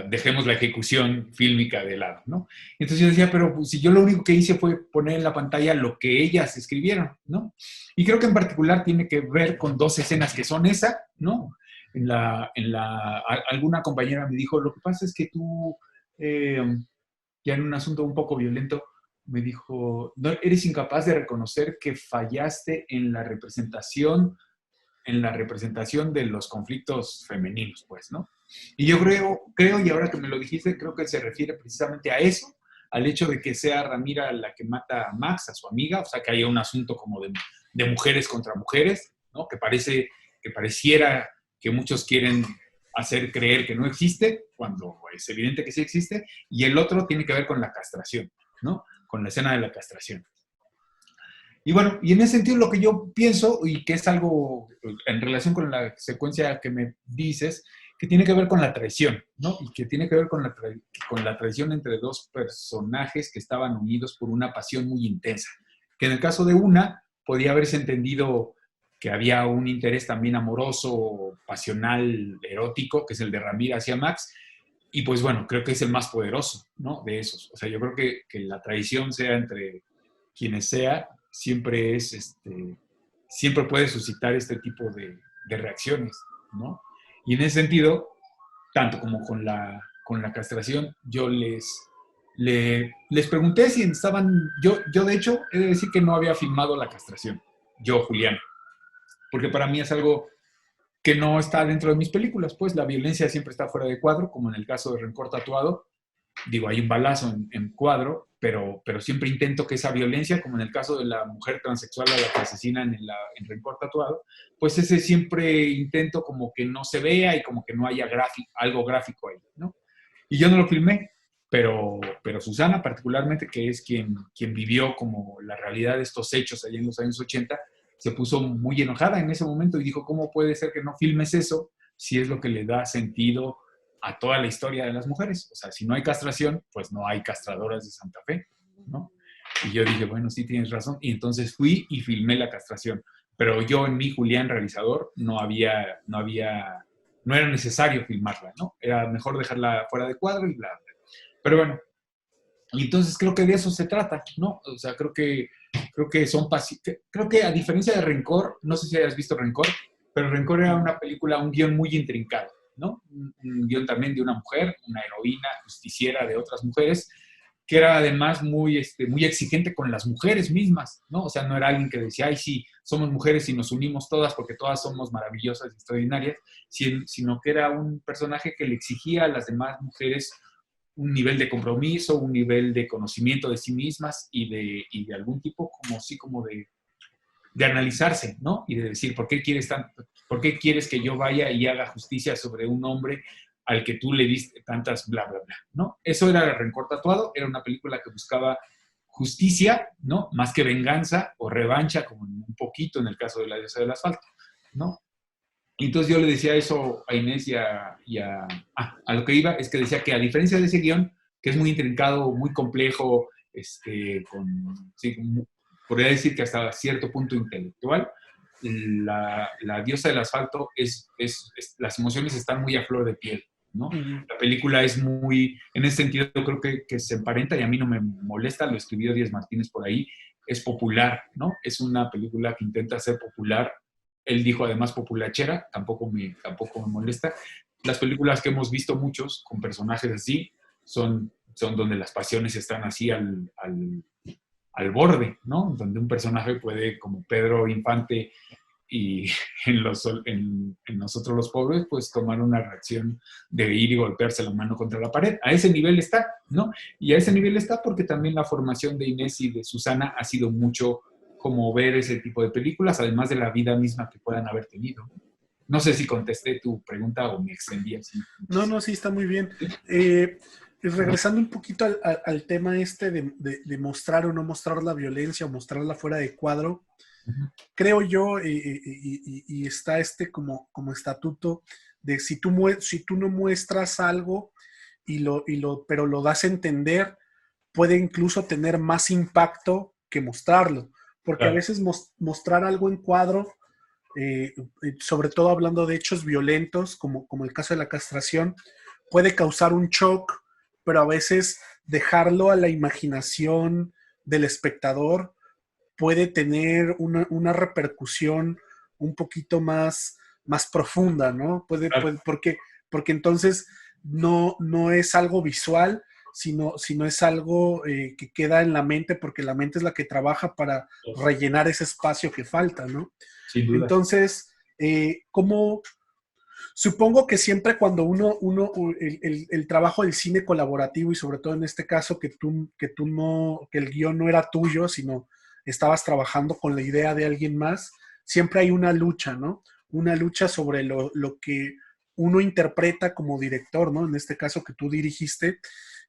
Dejemos la ejecución fílmica de lado, ¿no? Entonces yo decía, pero pues, si yo lo único que hice fue poner en la pantalla lo que ellas escribieron, ¿no? Y creo que en particular tiene que ver con dos escenas que son esa, ¿no? Alguna compañera me dijo, lo que pasa es que tú, ya en un asunto un poco violento, me dijo, no, eres incapaz de reconocer que fallaste en la representación de los conflictos femeninos, pues, ¿no? Y yo creo, y ahora que me lo dijiste, creo que se refiere precisamente a eso, al hecho de que sea Ramira la que mata a Max, a su amiga, o sea, que haya un asunto como de mujeres contra mujeres, ¿no? Que pareciera que muchos quieren hacer creer que no existe, cuando es evidente que sí existe, y el otro tiene que ver con la castración, ¿no? Con la escena de la castración. Y bueno, y en ese sentido lo que yo pienso, y que es algo en relación con la secuencia que me dices, que tiene que ver con la traición, ¿no? Y que tiene que ver con la traición entre dos personajes que estaban unidos por una pasión muy intensa. Que en el caso de una, podía haberse entendido que había un interés también amoroso, pasional, erótico, que es el de Ramira hacia Max, y pues bueno, creo que es el más poderoso, ¿no? De esos. O sea, yo creo que la traición, sea entre quienes sea, siempre puede suscitar este tipo de reacciones, ¿no? Y en ese sentido, tanto como con la castración, yo les pregunté si estaban, yo de hecho, he de decir que no había filmado la castración, yo, Julián, porque para mí es algo que no está dentro de mis películas, pues la violencia siempre está fuera de cuadro, como en el caso de Rencor Tatuado. Digo, hay un balazo en cuadro, pero siempre intento que esa violencia, como en el caso de la mujer transexual a la que asesinan en Rencor Tatuado, pues ese siempre intento como que no se vea y como que no haya algo gráfico ahí, ¿no? Y yo no lo filmé, pero Susana particularmente, que es quien vivió como la realidad de estos hechos allá en los años 80, se puso muy enojada en ese momento y dijo, ¿cómo puede ser que no filmes eso si es lo que le da sentido a toda la historia de las mujeres? O sea, si no hay castración, pues no hay castradoras de Santa Fe, ¿no? Y yo dije, bueno, sí tienes razón. Y entonces fui y filmé la castración. Pero yo en mi Julián realizador no era necesario filmarla, ¿no? Era mejor dejarla fuera de cuadro y bla, bla. Pero bueno, y entonces creo que de eso se trata, ¿no? O sea, creo que a diferencia de Rencor, no sé si hayas visto Rencor, pero Rencor era una película, un guión muy intrincado, ¿no? Un guión también de una mujer, una heroína justiciera de otras mujeres, que era además muy exigente con las mujeres mismas, ¿no? O sea, no era alguien que decía, ay, sí, somos mujeres y nos unimos todas porque todas somos maravillosas y extraordinarias, sino que era un personaje que le exigía a las demás mujeres un nivel de compromiso, un nivel de conocimiento de sí mismas y de algún tipo como de analizarse, ¿no? Y de decir, ¿por qué quieres que yo vaya y haga justicia sobre un hombre al que tú le diste tantas bla, bla, bla, ¿no? Eso era Rencor Tatuado, era una película que buscaba justicia, ¿no? Más que venganza o revancha, como un poquito en el caso de La diosa del asfalto, ¿no? Y entonces yo le decía eso a Inés a lo que iba, es que decía que a diferencia de ese guión, que es muy intrincado, muy complejo, podría decir que hasta cierto punto intelectual, la diosa del asfalto las emociones están muy a flor de piel, ¿no? Uh-huh. La película es muy, en ese sentido creo que se emparenta y a mí no me molesta, lo escribió Díaz Martínez por ahí, es popular, ¿no? Es una película que intenta ser popular. Él dijo además populachera, tampoco me molesta. Las películas que hemos visto muchos con personajes así son donde las pasiones están así al borde, ¿no? Donde un personaje puede, como Pedro Infante y en Nosotros los Pobres, pues tomar una reacción de ir y golpearse la mano contra la pared. A ese nivel está, ¿no? Y a ese nivel está porque también la formación de Inés y de Susana ha sido mucho como ver ese tipo de películas, además de la vida misma que puedan haber tenido. No sé si contesté tu pregunta o me extendí así. No, sí, está muy bien. Regresando un poquito al tema de mostrar o no mostrar la violencia o mostrarla fuera de cuadro, creo yo, y está como estatuto de si tú no muestras algo pero lo das a entender, puede incluso tener más impacto que mostrarlo. Porque a veces mostrar algo en cuadro, sobre todo hablando de hechos violentos, como el caso de la castración, puede causar un shock, pero a veces dejarlo a la imaginación del espectador puede tener una repercusión un poquito más profunda, ¿no? Porque entonces no es algo visual, sino es algo que queda en la mente, porque la mente es la que trabaja para rellenar ese espacio que falta, ¿no? Sin duda. Entonces, ¿cómo? Supongo que siempre cuando el trabajo del cine colaborativo, y sobre todo en este caso que el guión no era tuyo, sino estabas trabajando con la idea de alguien más, siempre hay una lucha, ¿no? Una lucha sobre lo que uno interpreta como director, ¿no? En este caso que tú dirigiste,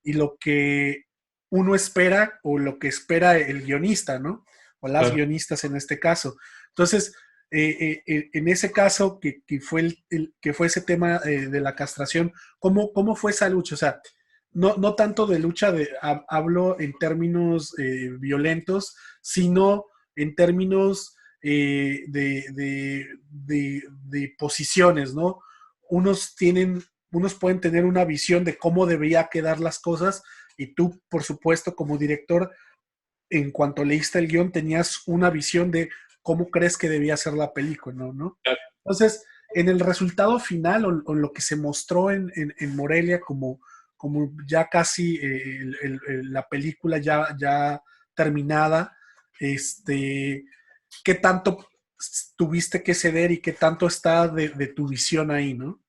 y lo que uno espera o lo que espera el guionista, ¿no? O las guionistas en este caso. Entonces, en ese caso, que fue que fue ese tema de la castración, ¿cómo fue esa lucha? O sea, no tanto de lucha, hablo en términos violentos, sino en términos de posiciones, ¿no? Unos pueden tener una visión de cómo debería quedar las cosas, y tú, por supuesto, como director, en cuanto leíste el guión, tenías una visión de cómo crees que debía ser la película, ¿no? Entonces, en el resultado final, o lo que se mostró en Morelia como ya casi la película ya terminada, ¿qué tanto tuviste que ceder y qué tanto está de tu visión ahí, ¿no?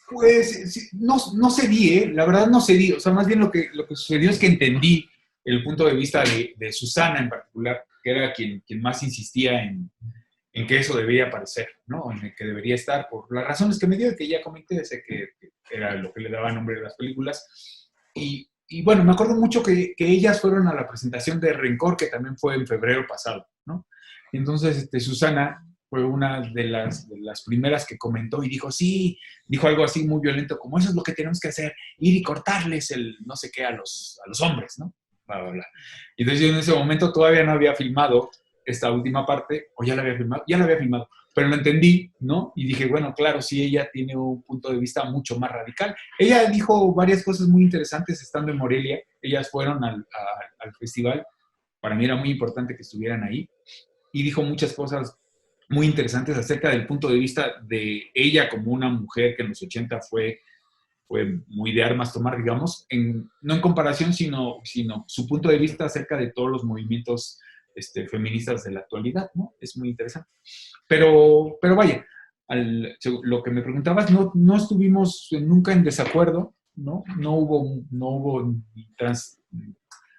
Pues sí, no cedí, la verdad no cedí. O sea, más bien lo que sucedió es que entendí el punto de vista de Susana en particular, que era quien más insistía en que eso debería aparecer, ¿no? En el que debería estar, por las razones que me dio, que ya comenté, sé que era lo que le daba nombre a las películas. Y bueno, me acuerdo mucho que ellas fueron a la presentación de Rencor, que también fue en febrero pasado, ¿no? Y entonces Susana fue una de las primeras que comentó y dijo, sí, dijo algo así muy violento, como eso es lo que tenemos que hacer, ir y cortarles el no sé qué a los hombres, ¿no? Bla, bla, bla. Y entonces yo en ese momento todavía no había filmado esta última parte, o ya la había filmado, pero lo entendí, ¿no? Y dije, bueno, claro, sí, ella tiene un punto de vista mucho más radical. Ella dijo varias cosas muy interesantes estando en Morelia. Ellas fueron al festival, para mí era muy importante que estuvieran ahí, y dijo muchas cosas muy interesantes acerca del punto de vista de ella como una mujer que en los 80 fue muy de armas tomar, digamos, no en comparación, sino su punto de vista acerca de todos los movimientos feministas de la actualidad, ¿no? Es muy interesante. Pero vaya, lo que me preguntabas, no estuvimos nunca en desacuerdo, ¿no?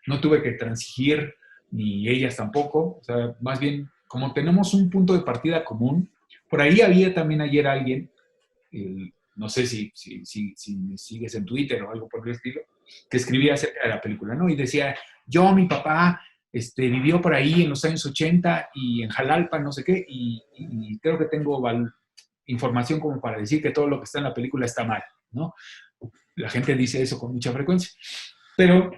No tuve que transigir, ni ellas tampoco. O sea, más bien, como tenemos un punto de partida común, por ahí había también ayer alguien, no sé si me sigues en Twitter o algo por el estilo, que escribía acerca de la película, ¿no? Y decía, mi papá vivió por ahí en los años 80 y en Jalalpa, no sé qué, y creo que tengo información como para decir que todo lo que está en la película está mal, ¿no? La gente dice eso con mucha frecuencia. Pero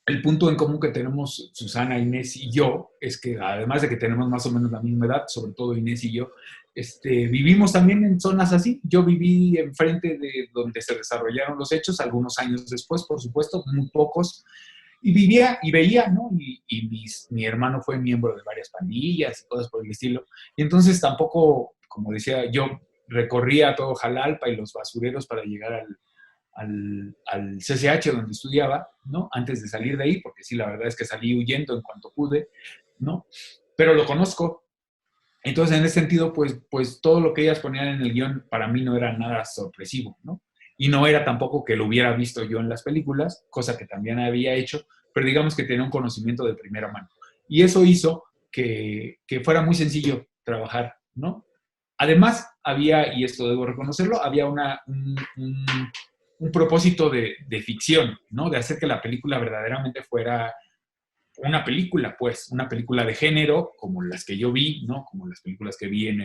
el punto en común que tenemos Susana, Inés y yo es que, además de que tenemos más o menos la misma edad, sobre todo Inés y yo, vivimos también en zonas así. Yo viví enfrente de donde se desarrollaron los hechos, algunos años después, por supuesto, muy pocos, y vivía y veía, ¿no? Y mi hermano fue miembro de varias pandillas y cosas por el estilo. Y entonces tampoco, como decía, yo recorría todo Jalalpa y los basureros para llegar al CCH donde estudiaba, ¿no? Antes de salir de ahí, porque sí, la verdad es que salí huyendo en cuanto pude, ¿no? Pero lo conozco. Entonces, en ese sentido, pues todo lo que ellas ponían en el guión para mí no era nada sorpresivo, ¿no? Y no era tampoco que lo hubiera visto yo en las películas, cosa que también había hecho, pero digamos que tenía un conocimiento de primera mano. Y eso hizo que fuera muy sencillo trabajar, ¿no? Además, había, y esto debo reconocerlo, había un propósito de ficción, ¿no? De hacer que la película verdaderamente fuera una película, pues, una película de género, como las que yo vi, ¿no? Como las películas que vi en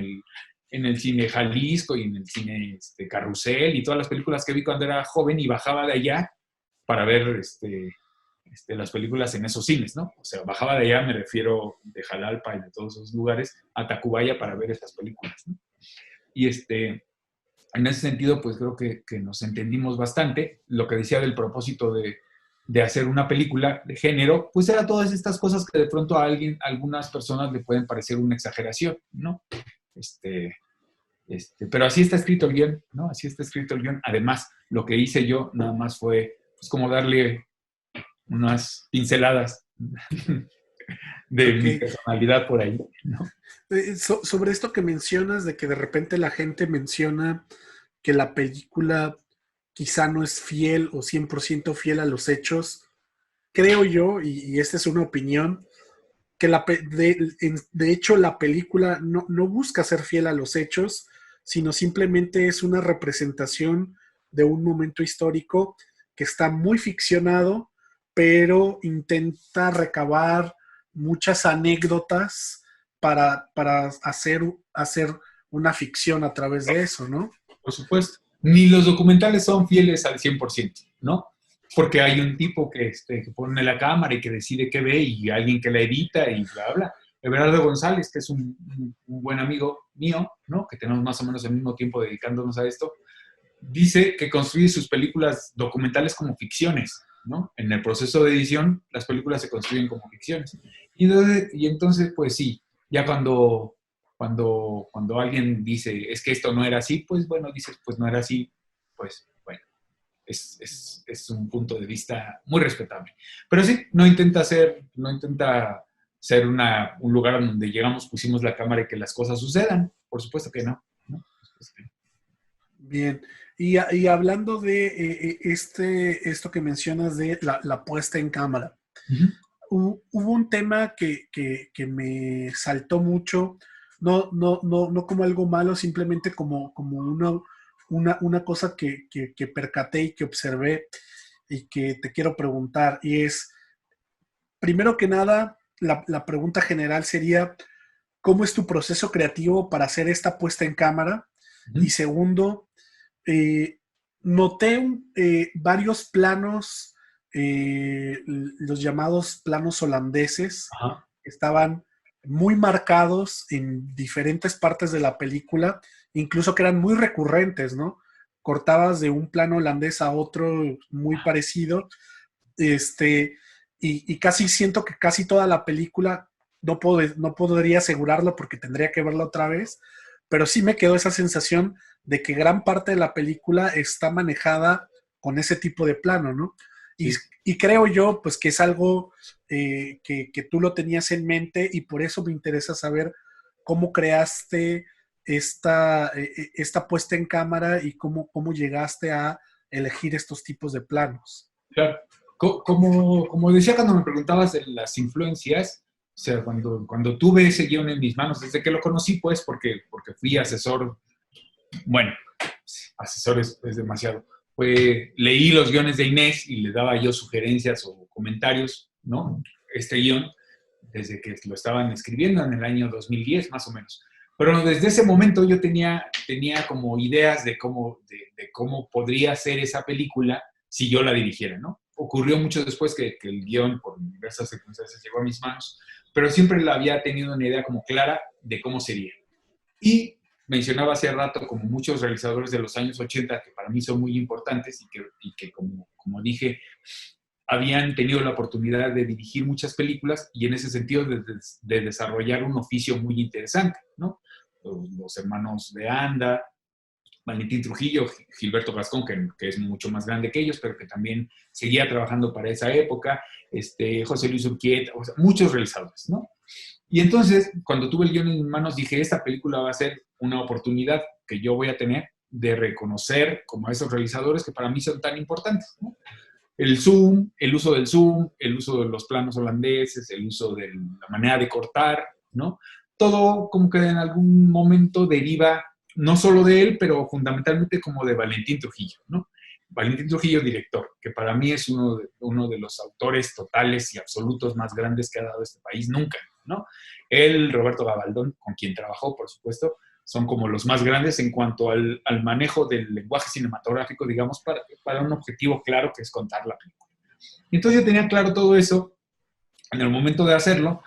el cine Jalisco y en el cine Carrusel y todas las películas que vi cuando era joven y bajaba de allá para ver las películas en esos cines, ¿no? O sea, bajaba de allá, me refiero de Jalalpa y de todos esos lugares, a Tacubaya para ver estas películas, ¿no? Y en ese sentido, pues creo que nos entendimos bastante. Lo que decía del propósito de hacer una película de género, pues era todas estas cosas que de pronto a algunas personas le pueden parecer una exageración, ¿no? Pero así está escrito el guión, ¿no? Así está escrito el guión. Además, lo que hice yo nada más fue pues como darle unas pinceladas de mi personalidad por ahí, ¿no? Sobre esto que mencionas, de que de repente la gente menciona que la película quizá no es fiel o 100% fiel a los hechos, creo yo, y esta es una opinión, que de hecho la película no busca ser fiel a los hechos, sino simplemente es una representación de un momento histórico que está muy ficcionado, pero intenta recabar muchas anécdotas para hacer una ficción a través de eso, ¿no? Por supuesto. Ni los documentales son fieles al 100%, ¿no? Porque hay un tipo que pone la cámara y que decide qué ve y alguien que la edita y bla, bla. Everardo González, que es un buen amigo mío, ¿no? Que tenemos más o menos el mismo tiempo dedicándonos a esto, dice que construye sus películas documentales como ficciones, ¿no? En el proceso de edición, las películas se construyen como ficciones. Y entonces, pues sí, ya cuando alguien dice, es que esto no era así, pues bueno, dices, pues no era así, pues bueno, es un punto de vista muy respetable. Pero sí, no intenta ser un lugar donde llegamos, pusimos la cámara y que las cosas sucedan. Por supuesto que no, ¿no? Bien. Y hablando de esto que mencionas de la puesta en cámara, hubo un tema que me saltó mucho, no como algo malo, simplemente como una cosa que percaté y que observé y que te quiero preguntar, y es, primero que nada, la pregunta general sería, ¿cómo es tu proceso creativo para hacer esta puesta en cámara? Y segundo, noté varios planos, los llamados planos holandeses, Ajá. que estaban muy marcados en diferentes partes de la película, incluso que eran muy recurrentes, ¿no? Cortabas de un plano holandés a otro muy parecido, y casi siento que casi toda la película, no podría asegurarlo porque tendría que verla otra vez, pero sí me quedó esa sensación de que gran parte de la película está manejada con ese tipo de plano, ¿no? Sí. Y creo yo, pues, que es algo que tú lo tenías en mente, y por eso me interesa saber cómo creaste esta puesta en cámara y cómo llegaste a elegir estos tipos de planos. Claro. Como decía cuando me preguntabas de las influencias, o sea, cuando tuve ese guión en mis manos, desde que lo conocí, pues, porque fui asesor, bueno, asesor es demasiado, leí los guiones de Inés y le daba yo sugerencias o comentarios, ¿no? Este guión, desde que lo estaban escribiendo en el año 2010, más o menos. Pero desde ese momento yo tenía como ideas de cómo podría ser esa película si yo la dirigiera, ¿no? Ocurrió mucho después que el guión, por diversas circunstancias, llegó a mis manos, pero siempre la había tenido una idea como clara de cómo sería. Y mencionaba hace rato como muchos realizadores de los años 80 que para mí son muy importantes y que como dije, habían tenido la oportunidad de dirigir muchas películas y en ese sentido de desarrollar un oficio muy interesante, ¿no? Los hermanos de Anda, Valentín Trujillo, Gilberto Gascón, que es mucho más grande que ellos, pero que también seguía trabajando para esa época, José Luis Urquieta, o sea, muchos realizadores, ¿no? Y entonces, cuando tuve el guión en mis manos, dije, esta película va a ser una oportunidad que yo voy a tener de reconocer como a esos realizadores que para mí son tan importantes, ¿no? El zoom, el uso del zoom, el uso de los planos holandeses, el uso de la manera de cortar, ¿no? Todo como que en algún momento deriva no solo de él, pero fundamentalmente como de Valentín Trujillo, ¿no? Valentín Trujillo, director, que para mí es uno de los autores totales y absolutos más grandes que ha dado este país nunca, ¿no? Él, Roberto Gabaldón, con quien trabajó, por supuesto, son como los más grandes en cuanto al manejo del lenguaje cinematográfico, digamos, para un objetivo claro que es contar la película. Y entonces yo tenía claro todo eso. En el momento de hacerlo,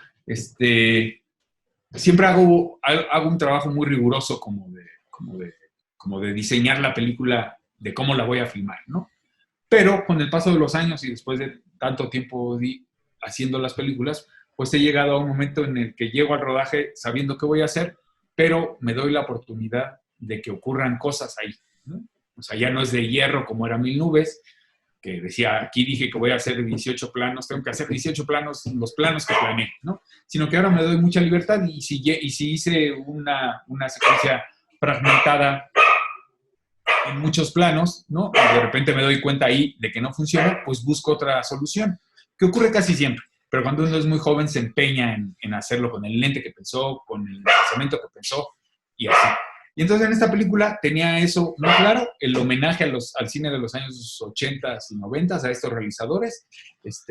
siempre hago un trabajo muy riguroso como de diseñar la película, de cómo la voy a filmar, ¿no? Pero con el paso de los años y después de tanto tiempo haciendo las películas, pues he llegado a un momento en el que llego al rodaje sabiendo qué voy a hacer, pero me doy la oportunidad de que ocurran cosas ahí, ¿no? O sea, ya no es de hierro como era Mil Nubes, que decía, aquí dije que voy a hacer 18 planos, tengo que hacer 18 planos, los planos que planeé, ¿no? Sino que ahora me doy mucha libertad y si hice una secuencia fragmentada en muchos planos, ¿no? Y de repente me doy cuenta ahí de que no funciona, pues busco otra solución, que ocurre casi siempre. Pero cuando uno es muy joven se empeña en hacerlo con el lente que pensó, con el pensamiento que pensó y así. Y entonces en esta película tenía eso muy claro, el homenaje al cine de los años 80 y 90, a estos realizadores,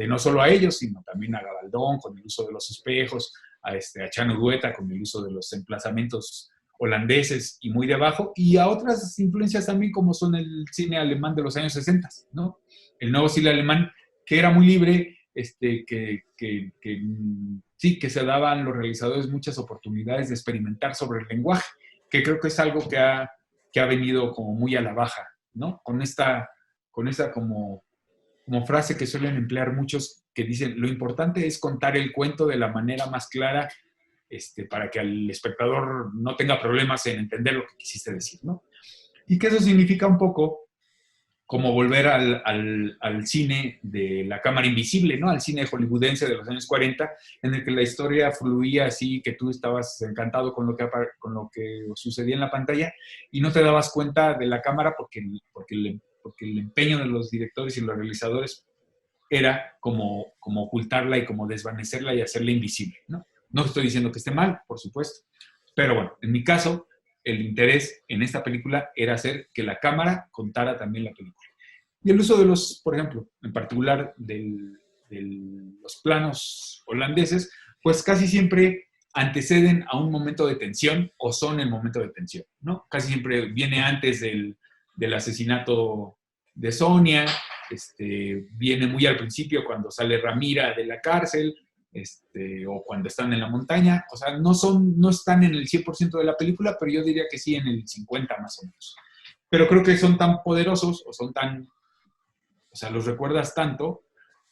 no solo a ellos, sino también a Gabaldón con el uso de los espejos, a Chano Dueta con el uso de los emplazamientos holandeses y muy de abajo, y a otras influencias también como son el cine alemán de los años 60, ¿no? El nuevo cine alemán que era muy libre, sí, que se daban a los realizadores muchas oportunidades de experimentar sobre el lenguaje, que creo que es algo que ha venido como muy a la baja, ¿no? Con esta como frase que suelen emplear muchos que dicen, lo importante es contar el cuento de la manera más clara para que el espectador no tenga problemas en entender lo que quisiste decir, ¿no? Y que eso significa un poco como volver al cine de la cámara invisible, ¿no? Al cine hollywoodense de los años 40, en el que la historia fluía así, que tú estabas encantado con lo que sucedía en la pantalla y no te dabas cuenta de la cámara porque el empeño de los directores y los realizadores era como ocultarla y como desvanecerla y hacerla invisible, ¿no? No estoy diciendo que esté mal, por supuesto, pero bueno, en mi caso, el interés en esta película era hacer que la cámara contara también la película. Y el uso de por ejemplo, en particular de los planos holandeses, pues casi siempre anteceden a un momento de tensión o son el momento de tensión, ¿no? Casi siempre viene antes del asesinato de Sonia, viene muy al principio cuando sale Ramira de la cárcel, o cuando están en la montaña, o sea, no están en el 100% de la película, pero yo diría que sí en el 50% más o menos. Pero creo que son tan poderosos, o sea, los recuerdas tanto,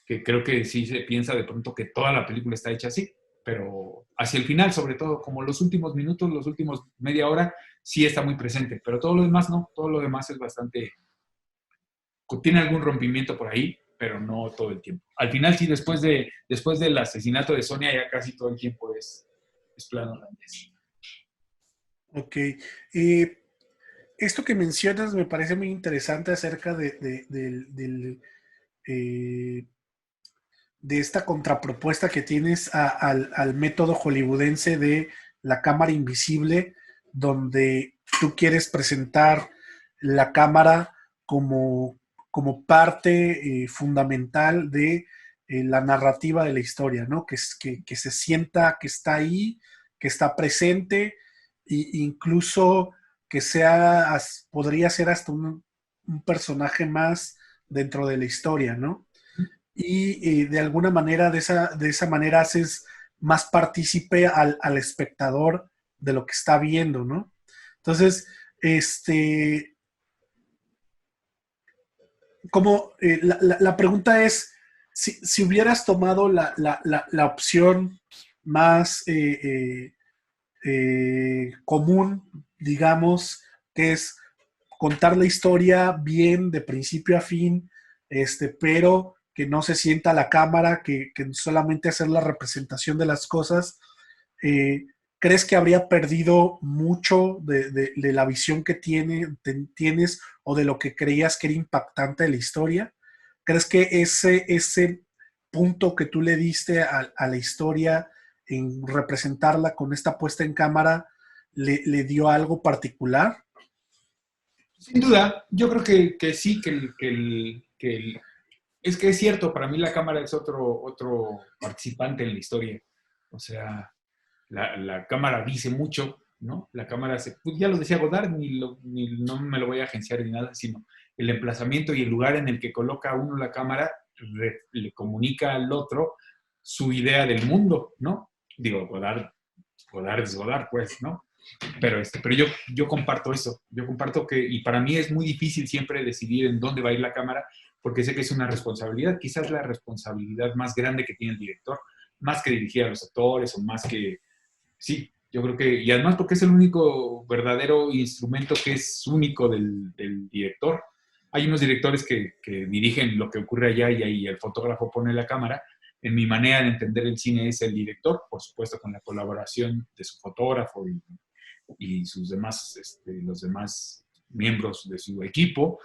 que creo que sí se piensa de pronto que toda la película está hecha así, pero hacia el final, sobre todo, como los últimos minutos, los últimos media hora, sí está muy presente, pero todo lo demás no, todo lo demás es bastante, tiene algún rompimiento por ahí, pero no todo el tiempo. Al final sí, después del asesinato de Sonia, ya casi todo el tiempo es plano holandés. Ok. Esto que mencionas me parece muy interesante acerca de esta contrapropuesta que tienes al método hollywoodense de la cámara invisible, donde tú quieres presentar la cámara como parte fundamental de la narrativa de la historia, ¿no? Que se sienta que está ahí, que está presente, e incluso que podría ser hasta un personaje más dentro de la historia, ¿no? Y de alguna manera, de esa manera haces más partícipe al espectador de lo que está viendo, ¿no? Entonces, la pregunta es, si hubieras tomado la opción más común, digamos, que es contar la historia bien de principio a fin, pero que no se sienta la cámara, que solamente hacer la representación de las cosas, ¿crees que habría perdido mucho de la visión que tienes o de lo que creías que era impactante de la historia? ¿Crees que ese punto que tú le diste a la historia en representarla con esta puesta en cámara le dio algo particular? Sin duda, yo creo que sí, es que es cierto, para mí la cámara es otro participante en la historia. O sea, la cámara dice mucho, ¿no? La cámara, pues ya lo decía Godard, no me lo voy a agenciar ni nada, sino el emplazamiento y el lugar en el que coloca uno la cámara le comunica al otro su idea del mundo, ¿no? Digo, Godard es Godard, pues, ¿no? Pero yo comparto eso, yo comparto y para mí es muy difícil siempre decidir en dónde va a ir la cámara, porque sé que es una responsabilidad, quizás la responsabilidad más grande que tiene el director, más que dirigir a los actores o más que, sí, yo creo que, y además porque es el único verdadero instrumento que es único del director, Hay unos directores que dirigen lo que ocurre allá y ahí el fotógrafo pone la cámara. En mi manera de entender el cine es el director, por supuesto con la colaboración de su fotógrafo y sus demás, los demás miembros de su equipo,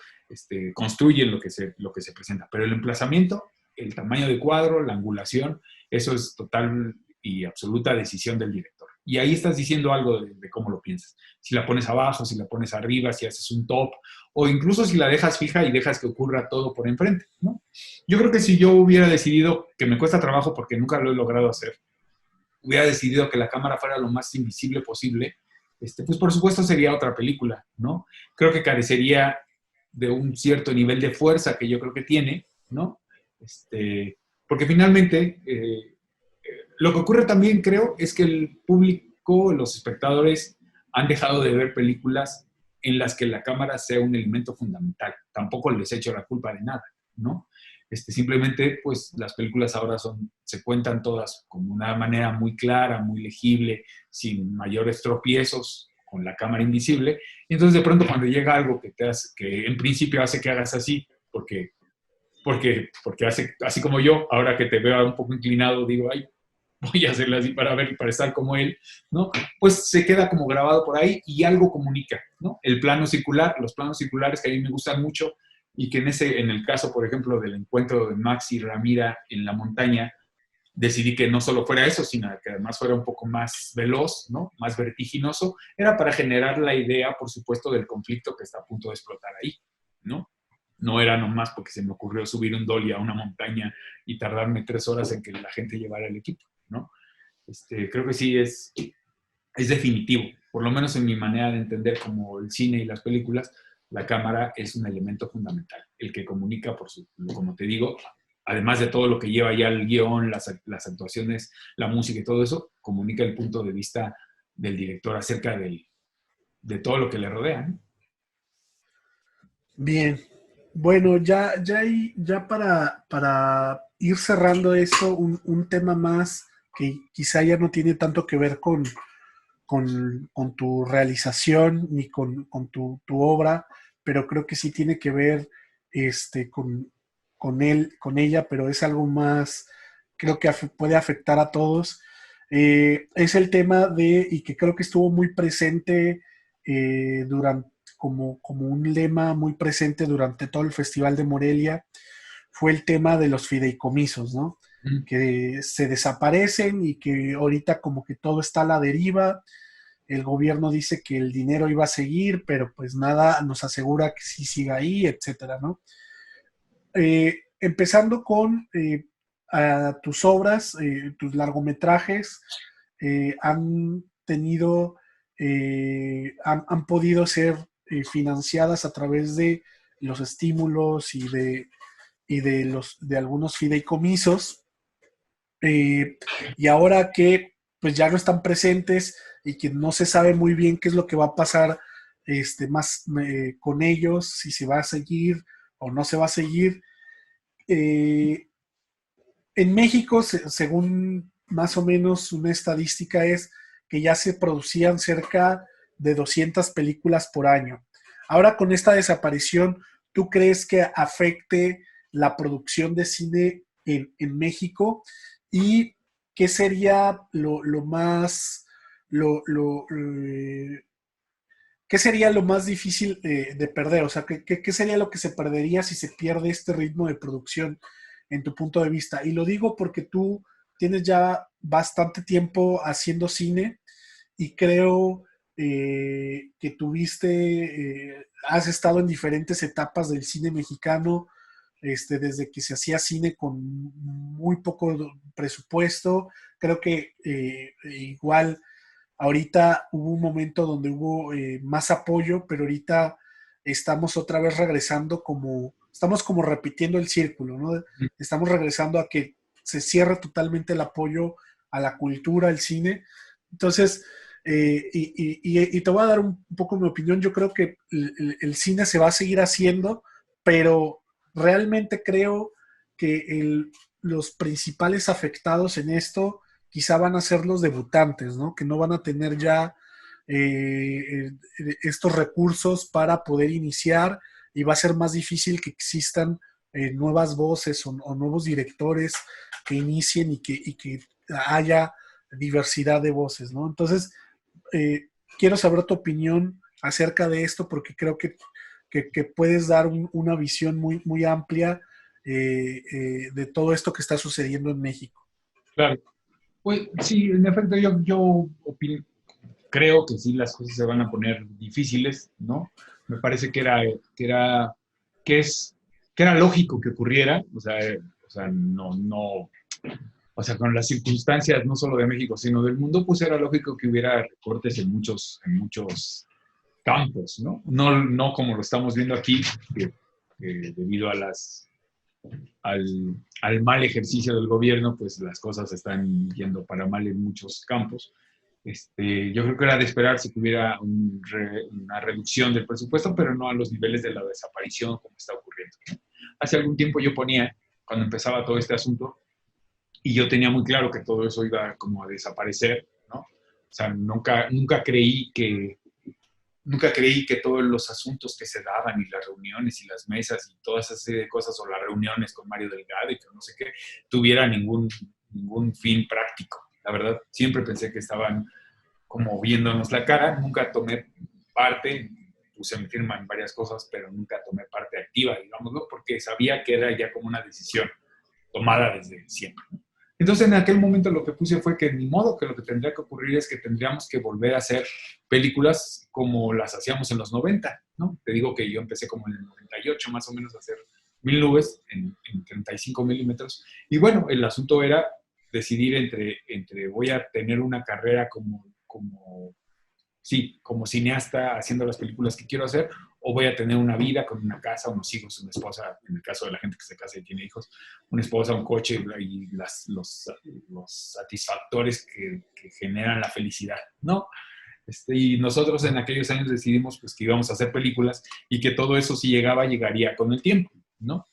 construyen lo que se presenta. Pero el emplazamiento, el tamaño de cuadro, la angulación, eso es total y absoluta decisión del director. Y ahí estás diciendo algo de cómo lo piensas. Si la pones abajo, si la pones arriba, si haces un top, o incluso si la dejas fija y dejas que ocurra todo por enfrente, ¿no? Yo creo que si yo hubiera decidido, que me cuesta trabajo porque nunca lo he logrado hacer, hubiera decidido que la cámara fuera lo más invisible posible, pues por supuesto sería otra película, ¿no? Creo que carecería de un cierto nivel de fuerza que yo creo que tiene, ¿no? Porque finalmente, lo que ocurre también, creo, es que el público, los espectadores, han dejado de ver películas en las que la cámara sea un elemento fundamental. Tampoco les echo la culpa de nada, ¿no? Simplemente, pues, las películas ahora se cuentan todas con una manera muy clara, muy legible, sin mayores tropiezos, con la cámara invisible. Y entonces, de pronto, cuando llega algo que en principio hace que hagas así, porque hace, así como yo, ahora que te veo un poco inclinado, digo, ay, voy a hacerlo así para ver y para estar como él, ¿no? Pues se queda como grabado por ahí y algo comunica, ¿no? El plano circular, los planos circulares que a mí me gustan mucho y que en el caso, por ejemplo, del encuentro de Max y Ramira en la montaña, decidí que no solo fuera eso, sino que además fuera un poco más veloz, ¿no? Más vertiginoso, era para generar la idea, por supuesto, del conflicto que está a punto de explotar ahí, ¿no? No era nomás porque se me ocurrió subir un dolly a una montaña y tardarme 3 horas en que la gente llevara el equipo, ¿no? Creo que sí es definitivo, por lo menos en mi manera de entender como el cine y las películas, la cámara es un elemento fundamental, el que comunica, como te digo, además de todo lo que lleva ya el guión, las actuaciones, la música y todo eso, comunica el punto de vista del director acerca de todo lo que le rodea, ¿no? Bien. Bueno, ya para ir cerrando eso, un tema más que quizá ya no tiene tanto que ver con tu realización ni con tu obra, pero creo que sí tiene que ver con ella, pero es algo más, creo que puede afectar a todos. Es el tema y que creo que estuvo muy presente como un lema muy presente durante todo el Festival de Morelia, fue el tema de los fideicomisos, ¿no? Que se desaparecen y que ahorita como que todo está a la deriva. El gobierno dice que el dinero iba a seguir, pero pues nada nos asegura que sí siga ahí, etcétera, ¿no? Empezando con tus obras, tus largometrajes, han tenido, han podido ser financiadas a través de los estímulos y de algunos fideicomisos. Y ahora que pues ya no están presentes y que no se sabe muy bien qué es lo que va a pasar con ellos, si se va a seguir o no se va a seguir. En México, según más o menos una estadística, es que ya se producían cerca de 200 películas por año. Ahora con esta desaparición, ¿tú crees que afecte la producción de cine en México? ¿Y qué sería qué sería lo más difícil de perder? O sea, ¿qué sería lo que se perdería si se pierde este ritmo de producción en tu punto de vista? Y lo digo porque tú tienes ya bastante tiempo haciendo cine y creo que has estado en diferentes etapas del cine mexicano, desde que se hacía cine con muy poco presupuesto. Creo que igual ahorita hubo un momento donde hubo más apoyo, pero ahorita estamos otra vez estamos como repitiendo el círculo, ¿no? Estamos regresando a que se cierre totalmente el apoyo a la cultura, al cine. Entonces, y te voy a dar un poco mi opinión. Yo creo que el cine se va a seguir haciendo, pero realmente creo que los principales afectados en esto quizá van a ser los debutantes, ¿no? Que no van a tener ya estos recursos para poder iniciar y va a ser más difícil que existan nuevas voces o nuevos directores que inicien y que haya diversidad de voces, ¿no? Entonces, quiero saber tu opinión acerca de esto porque creo que puedes dar una visión muy, muy amplia de todo esto que está sucediendo en México. Claro. Pues sí, en efecto, creo que sí las cosas se van a poner difíciles, ¿no? Me parece que era lógico que ocurriera, o sea, con las circunstancias no solo de México, sino del mundo, pues era lógico que hubiera recortes en muchos campos, ¿no? No como lo estamos viendo aquí, que debido a al mal ejercicio del gobierno, pues las cosas están yendo para mal en muchos campos. Yo creo que era de esperarse que hubiera una reducción del presupuesto, pero no a los niveles de la desaparición como está ocurriendo, ¿no? Hace algún tiempo yo ponía, cuando empezaba todo este asunto, y yo tenía muy claro que todo eso iba como a desaparecer, ¿no? O sea, nunca creí que todos los asuntos que se daban y las reuniones y las mesas y todas esas serie de cosas o las reuniones con Mario Delgado y que no sé qué, tuvieran ningún fin práctico. La verdad, siempre pensé que estaban como viéndonos la cara. Nunca tomé parte, puse mi firma en varias cosas, pero nunca tomé parte activa, digámoslo, porque sabía que era ya como una decisión tomada desde siempre. Entonces, en aquel momento lo que puse fue que ni modo, que lo que tendría que ocurrir es que tendríamos que volver a hacer películas como las hacíamos en los 90, ¿no? Te digo que yo empecé como en el 98 más o menos a hacer Mil nubes en 35 milímetros. Y bueno, el asunto era decidir entre voy a tener una carrera como cineasta haciendo las películas que quiero hacer, o voy a tener una vida con una casa, unos hijos, una esposa, en el caso de la gente que se casa y tiene hijos, una esposa, un coche y los satisfactores que generan la felicidad, ¿no? Y nosotros en aquellos años decidimos pues, que íbamos a hacer películas y que todo eso si llegaba, llegaría con el tiempo, ¿no?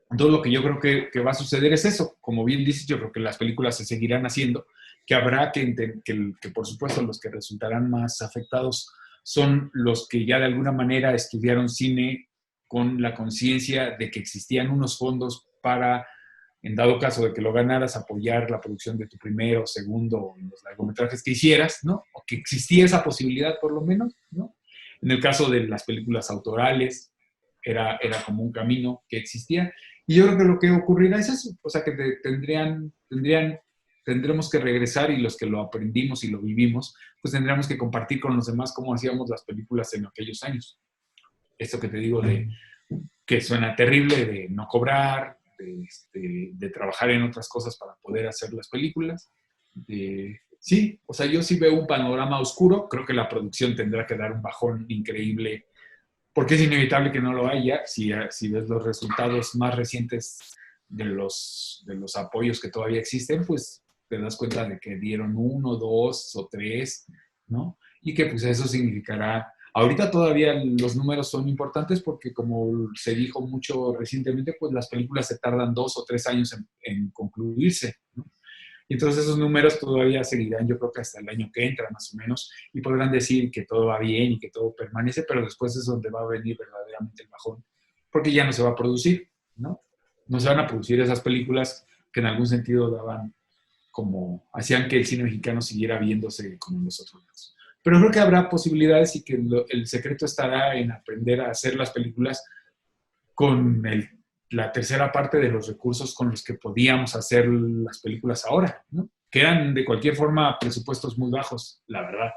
Entonces lo que yo creo que va a suceder es eso. Como bien dices, yo creo que las películas se seguirán haciendo, que habrá que por supuesto los que resultarán más afectados son los que ya de alguna manera estudiaron cine con la conciencia de que existían unos fondos para, en dado caso de que lo ganaras, apoyar la producción de tu primero, segundo, o los largometrajes que hicieras, ¿no? O que existía esa posibilidad por lo menos, ¿no? En el caso de las películas autorales, era como un camino que existía. Y yo creo que lo que ocurrirá es eso, o sea, que tendremos que regresar y los que lo aprendimos y lo vivimos, pues tendríamos que compartir con los demás cómo hacíamos las películas en aquellos años. Esto que te digo de que suena terrible, de no cobrar, de trabajar en otras cosas para poder hacer las películas. Sí, o sea, yo sí veo un panorama oscuro, creo que la producción tendrá que dar un bajón increíble, porque es inevitable que no lo haya. Si ves los resultados más recientes de los apoyos que todavía existen, pues te das cuenta de que dieron 1, 2 o 3, ¿no? Y que pues eso significará, ahorita todavía los números son importantes porque como se dijo mucho recientemente, pues las películas se tardan 2 o 3 años en concluirse, ¿no? Y entonces esos números todavía seguirán, yo creo que hasta el año que entra más o menos, y podrán decir que todo va bien y que todo permanece, pero después es donde va a venir verdaderamente el bajón, porque ya no se va a producir, ¿no? No se van a producir esas películas que en algún sentido hacían que el cine mexicano siguiera viéndose como en los otros lados. Pero creo que habrá posibilidades y que el secreto estará en aprender a hacer las películas con la tercera parte de los recursos con los que podíamos hacer las películas ahora, ¿no? Que eran de cualquier forma presupuestos muy bajos, la verdad,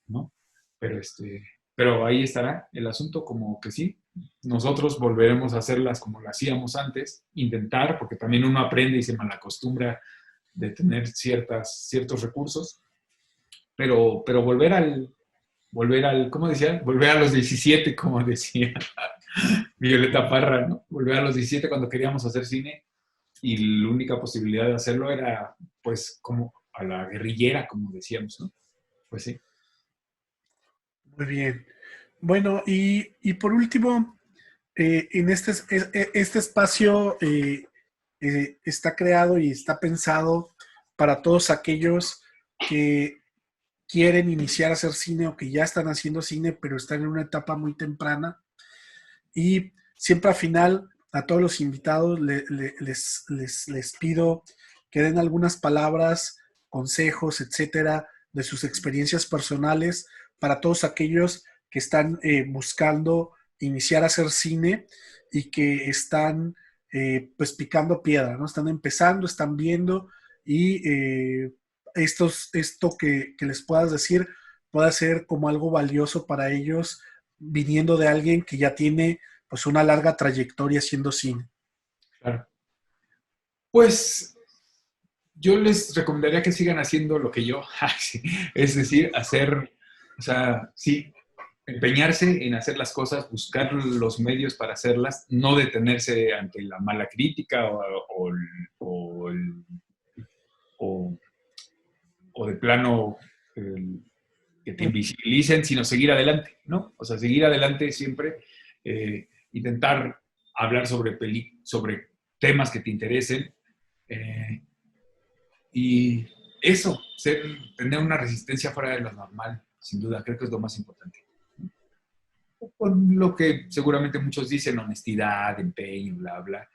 ¿no? Pero ahí estará el asunto, como que sí, nosotros volveremos a hacerlas como las hacíamos antes, intentar, porque también uno aprende y se malacostumbra de tener ciertos recursos, pero volver al, ¿cómo decía? Volver a los 17, como decía Violeta Parra, ¿no? Volver a los 17 cuando queríamos hacer cine y la única posibilidad de hacerlo era, pues, como a la guerrillera, como decíamos, ¿no? Pues sí. Muy bien. Bueno, y por último, en este espacio está creado y está pensado para todos aquellos que quieren iniciar a hacer cine o que ya están haciendo cine, pero están en una etapa muy temprana. Y siempre al final, a todos los invitados les pido que den algunas palabras, consejos, etcétera, de sus experiencias personales para todos aquellos que están buscando iniciar a hacer cine y que están pues picando piedra, ¿no? Están empezando, están viendo y esto que les puedas decir pueda ser como algo valioso para ellos viniendo de alguien que ya tiene pues una larga trayectoria haciendo cine. Claro. Pues yo les recomendaría que sigan haciendo lo que yo, es decir, hacer, o sea, sí, empeñarse en hacer las cosas, buscar los medios para hacerlas, no detenerse ante la mala crítica o de plano que te invisibilicen, sino seguir adelante, ¿no? O sea, seguir adelante siempre, intentar hablar sobre temas que te interesen, y eso, tener una resistencia fuera de lo normal, sin duda, creo que es lo más importante. Con lo que seguramente muchos dicen, honestidad, empeño, bla, bla.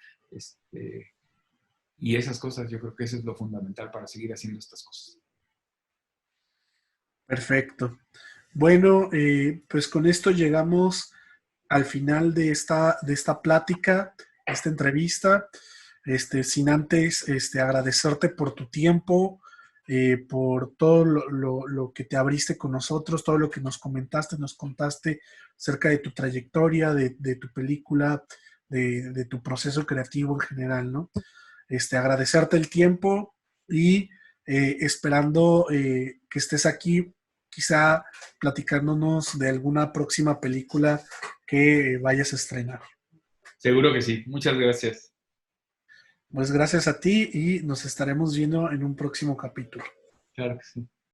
Y esas cosas, yo creo que eso es lo fundamental para seguir haciendo estas cosas. Perfecto. Bueno, pues con esto llegamos al final de esta plática, esta entrevista. Sin antes agradecerte por tu tiempo, por todo lo que te abriste con nosotros, todo lo que nos comentaste, nos contaste acerca de tu trayectoria, de tu película, de tu proceso creativo en general, ¿no? Agradecerte el tiempo y esperando que estés aquí, quizá platicándonos de alguna próxima película que vayas a estrenar. Seguro que sí. Muchas gracias. Pues gracias a ti y nos estaremos viendo en un próximo capítulo. Claro que sí.